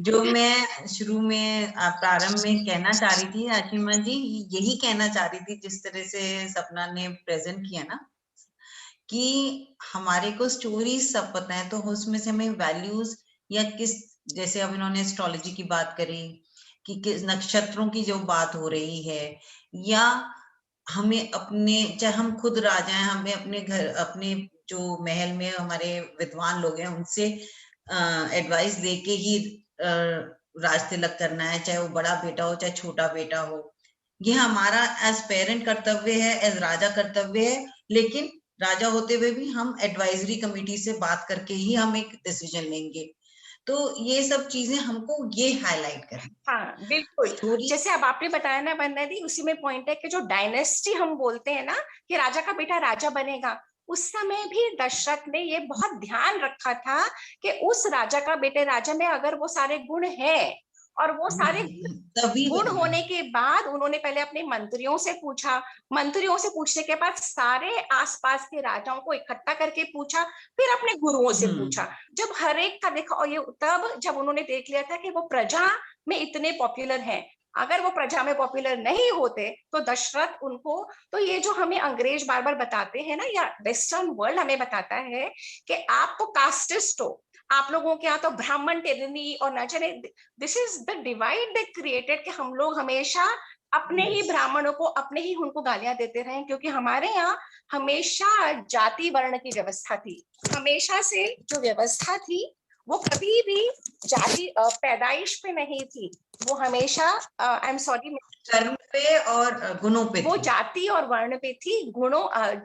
जो मैं शुरू में प्रारंभ में कहना चाह रही थी आशिमा जी, यही कहना चाह रही थी जिस तरह से सपना ने प्रेजेंट किया ना, कि हमारे को स्टोरीज सब पता है, तो उसमें से हमें वैल्यूज या किस, जैसे अब इन्होंने एस्ट्रोलॉजी की बात करी कि किस नक्षत्रों की जो बात हो रही है, या हमें अपने, चाहे हम खुद राजा हैं, हमें अपने घर, अपने जो महल में हमारे विद्वान लोग हैं उनसे एडवाइस लेके ही राज तिलक करना है, चाहे वो बड़ा बेटा हो चाहे छोटा बेटा हो। ये हमारा एज पेरेंट कर्तव्य है, एज राजा कर्तव्य है, लेकिन राजा होते हुए भी हम एडवाइजरी कमेटी से बात करके ही हम एक डिसीजन लेंगे। तो ये सब चीजें हमको ये हाईलाइट करनी। हाँ बिल्कुल, जैसे अब आपने बताया ना वंदना दी, उसी में पॉइंट है कि जो डायनेस्टी हम बोलते हैं ना कि राजा का बेटा राजा बनेगा, उस समय भी दशरथ ने ये बहुत ध्यान रखा था कि उस राजा का बेटे राजा में अगर वो सारे गुण हैं, और वो सारे गुण होने के बाद उन्होंने पहले अपने मंत्रियों से पूछा, मंत्रियों से पूछने के बाद सारे आसपास के राजाओं को इकट्ठा करके पूछा, फिर अपने गुरुओं से पूछा। जब हर एक का देखा, और ये तब जब उन्होंने देख लिया था कि वो प्रजा में इतने पॉपुलर हैं, अगर वो प्रजा में पॉपुलर नहीं होते तो दशरथ उनको, तो ये जो हमें अंग्रेज बार बार बताते हैं ना, या वेस्टर्न वर्ल्ड हमें बताता है कि आप तो कास्टिस्ट हो, आप लोगों के यहाँ तो ब्राह्मण टेरनी और न जाने, this is the divide they created, कि हम लोग हमेशा अपने ही ब्राह्मणों को, अपने ही उनको गालियां देते रहे, क्योंकि हमारे यहाँ हमेशा जाति वर्ण की व्यवस्था थी, हमेशा से जो व्यवस्था थी वो कभी भी जाति पैदाइश पे नहीं थी, वो हमेशा आई एम सॉरी कर्म पे और गुणों पे, वो जाति और वर्ण पे थी। गुणों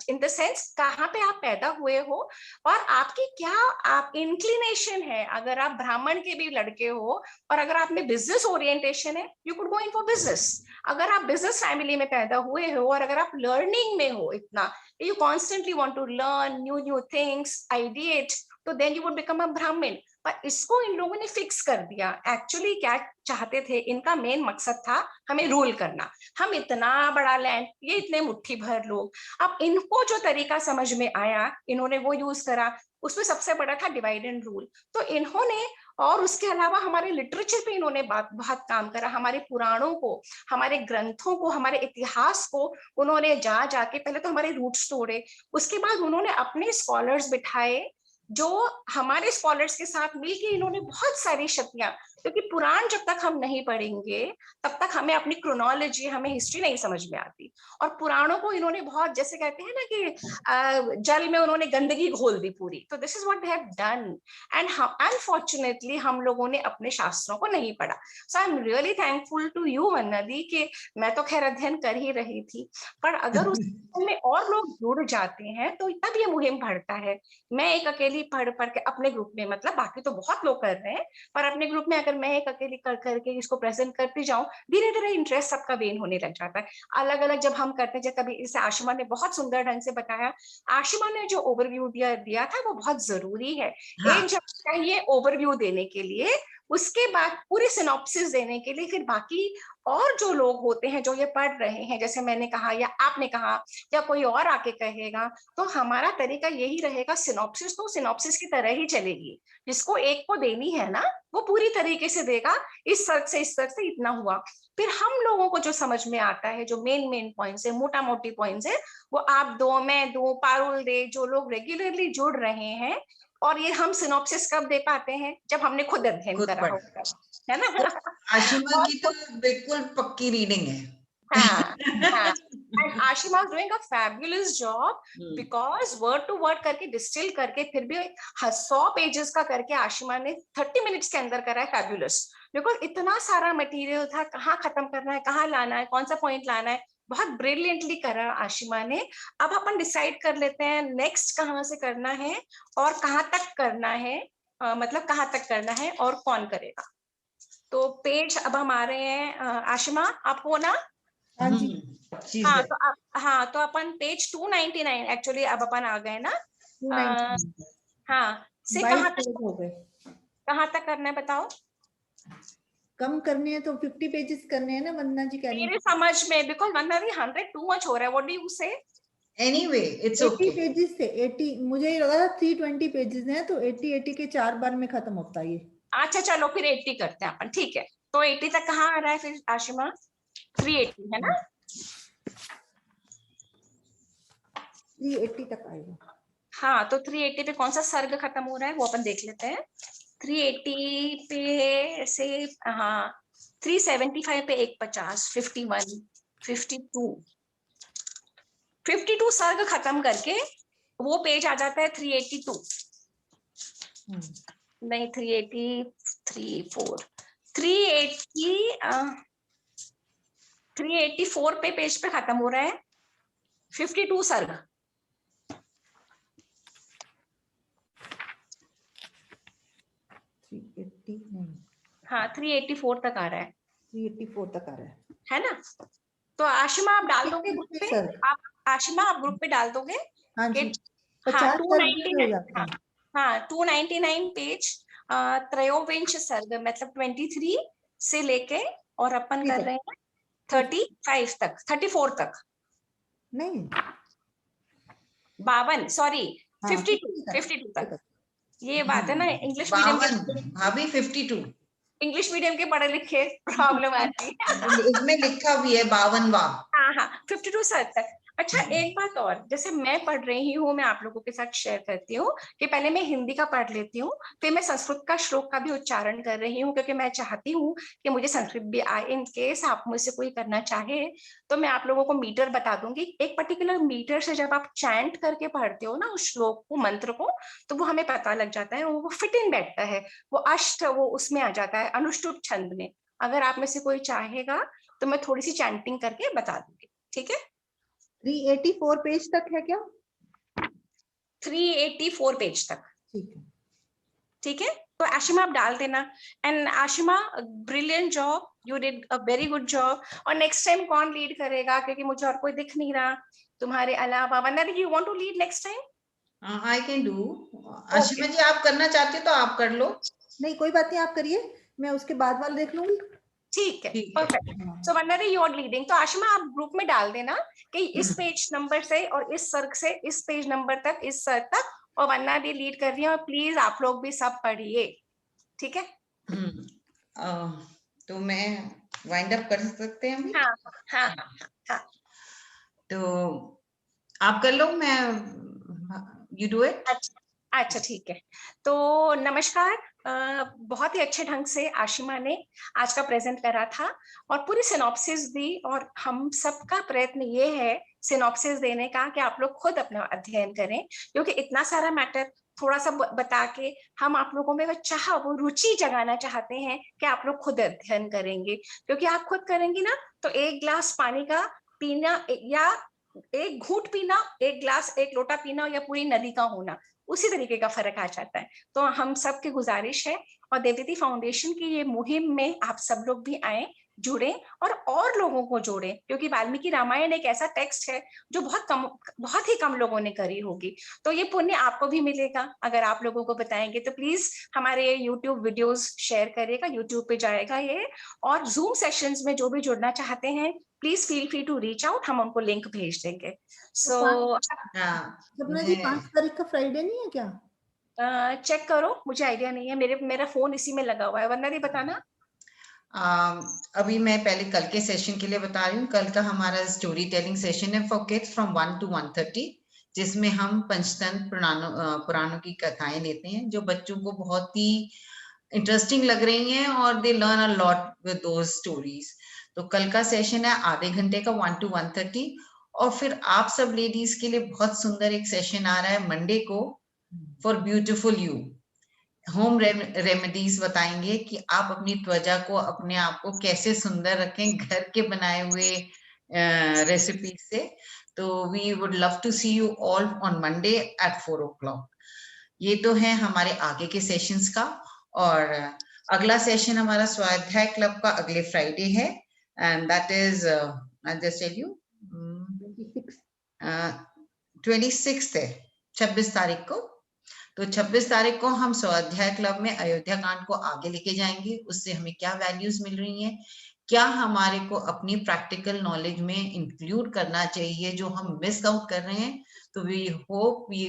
इन द सेंस कहाँ पे आप पैदा हुए हो और आपकी क्या आप इंक्लिनेशन है। अगर आप ब्राह्मण के भी लड़के हो और अगर आप में बिजनेस ओरिएंटेशन है, you could go in for business. अगर आप बिजनेस फैमिली में पैदा हुए हो और अगर आप लर्निंग में हो इतना, you constantly want to learn new things, ideate, तो then you would become a Brahmin. पर इसको इन लोगों ने फिक्स कर दिया। एक्चुअली क्या चाहते थे, इनका मेन मकसद था हमें रूल करना। हम इतना बड़ा लैंड, ये इतने मुट्ठी भर लोग, अब इनको जो तरीका समझ में आया इन्होंने वो यूज करा। उसमें सबसे बड़ा था डिवाइड एंड रूल। तो इन्होंने, और उसके अलावा हमारे लिटरेचर पे इन्होंने बहुत काम करा, हमारे पुराणों को, हमारे ग्रंथों को, हमारे इतिहास को उन्होंने जा जाके पहले तो हमारे रूट्स तोड़े, उसके बाद उन्होंने अपने स्कॉलर्स बिठाए जो हमारे स्कॉलर्स के साथ मिलकर इन्होंने बहुत सारी शक्तियां, क्योंकि पुराण जब तक हम नहीं पढ़ेंगे तब तक हमें अपनी क्रोनोलॉजी, हमें हिस्ट्री नहीं समझ में आती। और पुराणों को इन्होंने बहुत, जैसे कहते हैं ना कि जल में उन्होंने गंदगी घोल दी पूरी। तो this is what they have done, and unfortunately हम लोगों ने अपने शास्त्रों को नहीं पढ़ा। So I am really thankful to you वन्नदी कि मैं तो खैर अध्ययन कर ही रही थी, पर अगर उसमें और लोग जुड़ जाते हैं तो तब ये मुहिम बढ़ता है। मैं एक अकेली पढ़ के अपने ग्रुप में, मतलब बाकी तो बहुत लोग कर रहे हैं, पर अपने ग्रुप में अगर मैं एक अकेली कर करके इसको प्रेजेंट करती जाऊं, धीरे धीरे इंटरेस्ट सबका वेन होने लग जाता है। अलग अलग जब हम करते हैं, जब कभी इसे आशिमा ने बहुत सुंदर ढंग से बताया, आशिमा ने जो ओवरव्यू दिया था वो बहुत जरूरी है। हाँ। एक जब चाहिए ओवरव्यू देने के लिए, उसके बाद पूरी सिनॉप्सिस देने के लिए फिर बाकी और जो लोग होते हैं जो ये पढ़ रहे हैं, जैसे मैंने कहा या आपने कहा या कोई और आके कहेगा, तो हमारा तरीका यही रहेगा, सिनॉप्सिस तो सिनॉप्सिस की तरह ही चलेगी। जिसको एक को देनी है ना, वो पूरी तरीके से देगा, इस सर्च से इस सर्च से इतना हुआ। फिर हम लोगों को जो समझ में आता है, जो मेन पॉइंट्स है, मोटा मोटी पॉइंट्स है, वो आप दो, मैं दो, पारुल दे, जो लोग रेगुलरली जुड़ रहे हैं। और ये हम सिनॉप्सिस कब दे पाते हैं, जब हमने खुद अध्ययन करा होगा, है ना। आशिमा की तो बिल्कुल पक्की रीडिंग है। हाँ, हाँ। And Ashima is doing a fabulous job because word to word करके डिस्टिल करके फिर भी 100 पेजेस का करके आशिमा ने 30 मिनट्स के अंदर करा है। फैबुलस, बिकॉज इतना सारा मटेरियल था, कहाँ खत्म करना है, कहाँ लाना है, कौन सा पॉइंट लाना है, बहुत ब्रिलियंटली करा आशिमा ने। अब अपन डिसाइड कर लेते हैं नेक्स्ट कहाँ से करना है और कहाँ तक करना है, मतलब कहाँ तक करना है और कौन करेगा। तो पेज अब हम आ रहे हैं, आशिमा आप हो ना? हाँ जी। हाँ तो अपन पेज 299 एक्चुअली अब अपन आ गए ना। हाँ से कहाँ तक हो गए, कहाँ तक करना है बताओ। कम करने हैं तो 50 पेजेस करने हैं ना वंदना जी कह रही हैं। मेरे समझ में, because Vandana ji 100 too much हो रहा है, what do you say? Anyway it's 80 okay. Pages थे, 80, मुझे लगा था 320 पेजेस हैं, तो 80 के 4 बार में खत्म होता है ये। अच्छा चलो फिर 80 करते हैं अपन, ठीक है। तो 80 तक कहाँ आ रहा है फिर आशिमा? 380 है ना? 380 तक आएगा। हाँ, तो 380 पे कौन सा सर्ग खत्म हो रहा है वो अपन देख लेते हैं। 380 पे से, हाँ 375 पे 150, 51, 52 सर्ग खत्म करके वो पेज आ जाता है 382। नहीं 384 पे पेज पे खत्म हो रहा है 52 सर्ग। 380 नहीं, हाँ 384 तक आ रहा है, 384 तक आ रहा है ना? तो आशिमा आप डाल दोगे ग्रुप पे? सर। आप आशिमा आप ग्रुप पे डाल दोगे हाँ कि जी, हाँ 50 सर्ग हो 299, जाते हाँ हैं। हाँ 299 पेज, त्रयोविंश सर्ग मतलब 23 से लेके और अपन कर रहे हैं 35 तक, 34 तक, नहीं 52, सॉरी 52 तक। तक। ये बात है ना, इंग्लिश मीडियम 52 के, भाभी 52 इंग्लिश मीडियम के पढ़े लिखे प्रॉब्लम आती है। इसमें लिखा भी है 52वां। हाँ हाँ 52 सर्ग तक। अच्छा एक बात और, जैसे मैं पढ़ रही हूँ, मैं आप लोगों के साथ शेयर करती हूँ कि पहले मैं हिंदी का पढ़ लेती हूँ, फिर मैं संस्कृत का श्लोक का भी उच्चारण कर रही हूँ, क्योंकि मैं चाहती हूँ कि मुझे संस्कृत भी आए। इन केस आप मुझसे कोई करना चाहे तो मैं आप लोगों को मीटर बता दूंगी। एक पर्टिकुलर मीटर से जब आप चैंट करके पढ़ते हो ना उस श्लोक को, मंत्र को, तो वो हमें पता लग जाता है, वो फिट इन बैठता है, वो अष्ट वो उसमें आ जाता है, अनुष्टुप छंद में। अगर आप में से कोई चाहेगा तो मैं थोड़ी सी चैंटिंग करके बता दूंगी, ठीक है? 384 पेज तक है क्या? 384 पेज तक, ठीक है। ठीक है। तो आशिमा आप डाल देना। And Ashima brilliant job, you did a very good job. और नेक्स्ट टाइम कौन लीड करेगा, क्योंकि मुझे और कोई दिख नहीं रहा तुम्हारे अलावा। Vandana di, you want to lead next time? I can do. Ashima ji आप करना चाहते हो तो आप कर लो। नहीं कोई बात नहीं, आप करिए, मैं उसके बाद वाला देख लूंगी। ठीक है, perfect. So Vandana di you are leading. तो आशिमा आप ग्रुप में डाल देना कि इस पेज नंबर से और इस सर्ग से इस पेज नंबर तक, इस सर्ग तक, और वंदना दी लीड कर रही है। और प्लीज आप लोग भी सब पढ़िए, ठीक है? तो मैं वाइंड अप कर सकते हैं अभी? हाँ हाँ हाँ। तो आप कर लो, मैं यू डू इट। अच्छा ठीक है। तो नमस्कार, बहुत ही अच्छे ढंग से आशिमा ने आज का प्रेजेंट करा था और पूरी सिनॉप्सिस दी। और हम सबका प्रयत्न ये है सिनॉप्सिस देने का कि आप लोग खुद अपना अध्ययन करें, क्योंकि इतना सारा मैटर थोड़ा सा बता के हम आप लोगों में वो चाह, वो रुचि जगाना चाहते हैं कि आप लोग खुद अध्ययन करेंगे। क्योंकि आप खुद करेंगे ना तो एक गिलास पानी का पीना या एक घूंट पीना, एक गिलास एक लोटा पीना या पूरी नदी का होना, उसी तरीके का फर्क आ जाता है। तो हम सब की गुजारिश है और देवदीदी फाउंडेशन की ये मुहिम में आप सब लोग भी आए, जुड़े और लोगों को जोड़े, क्योंकि वाल्मीकि रामायण एक ऐसा टेक्स्ट है जो बहुत ही कम लोगों ने करी होगी। तो ये पुण्य आपको भी मिलेगा अगर आप लोगों को बताएंगे। तो प्लीज हमारे यूट्यूब वीडियोस शेयर करिएगा, यूट्यूब पे जाएगा ये। और जूम सेशंस में जो भी जुड़ना चाहते हैं please feel free to reach out, हम उनको लिंक भेज देंगे। सो सपना जी 5 तारीख का फ्राइडे नहीं है क्या? चेक करो, मुझे आइडिया नहीं है, मेरा फोन इसी में लगा हुआ है। वंदना दी बताना। अभी मैं पहले कल के सेशन के लिए बता रही हूँ। कल का हमारा स्टोरी टेलिंग सेशन है फॉर किड्स फ्रॉम 1 to 1:30, जिसमें हम पंचतंत्र पुराणों की कथाएं लेते हैं जो बच्चों को बहुत ही इंटरेस्टिंग लग रही हैं और they learn a lot with those stories. तो कल का सेशन है आधे घंटे का 1 to 1:30। और फिर आप सब लेडीज के लिए बहुत सुंदर एक सेशन आ रहा है मंडे को for beautiful you. Home remedies बताएंगे कि आप अपनी त्वचा को, अपने आप को कैसे सुंदर रखें घर के बनाए हुए रेसिपी से। तो we would love to see you all on Monday at 4 o'clock। ये तो है हमारे आगे के सेशंस का। और अगला सेशन हमारा स्वाध्याय क्लब का अगले फ्राइडे है and that is I just tell you 26 है, 26 तारीख को। तो 26 तारीख को हम स्वाध्याय क्लब में अयोध्या कांड को आगे लेके जाएंगे। उससे हमें क्या वैल्यूज मिल रही हैं, क्या हमारे को अपनी प्रैक्टिकल नॉलेज में इंक्लूड करना चाहिए जो हम मिस आउट कर रहे हैं। तो we hope we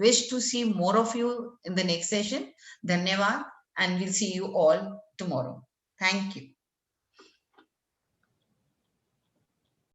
wish to see more of you in the next session. धन्यवाद, and we'll see you all tomorrow. Thank you.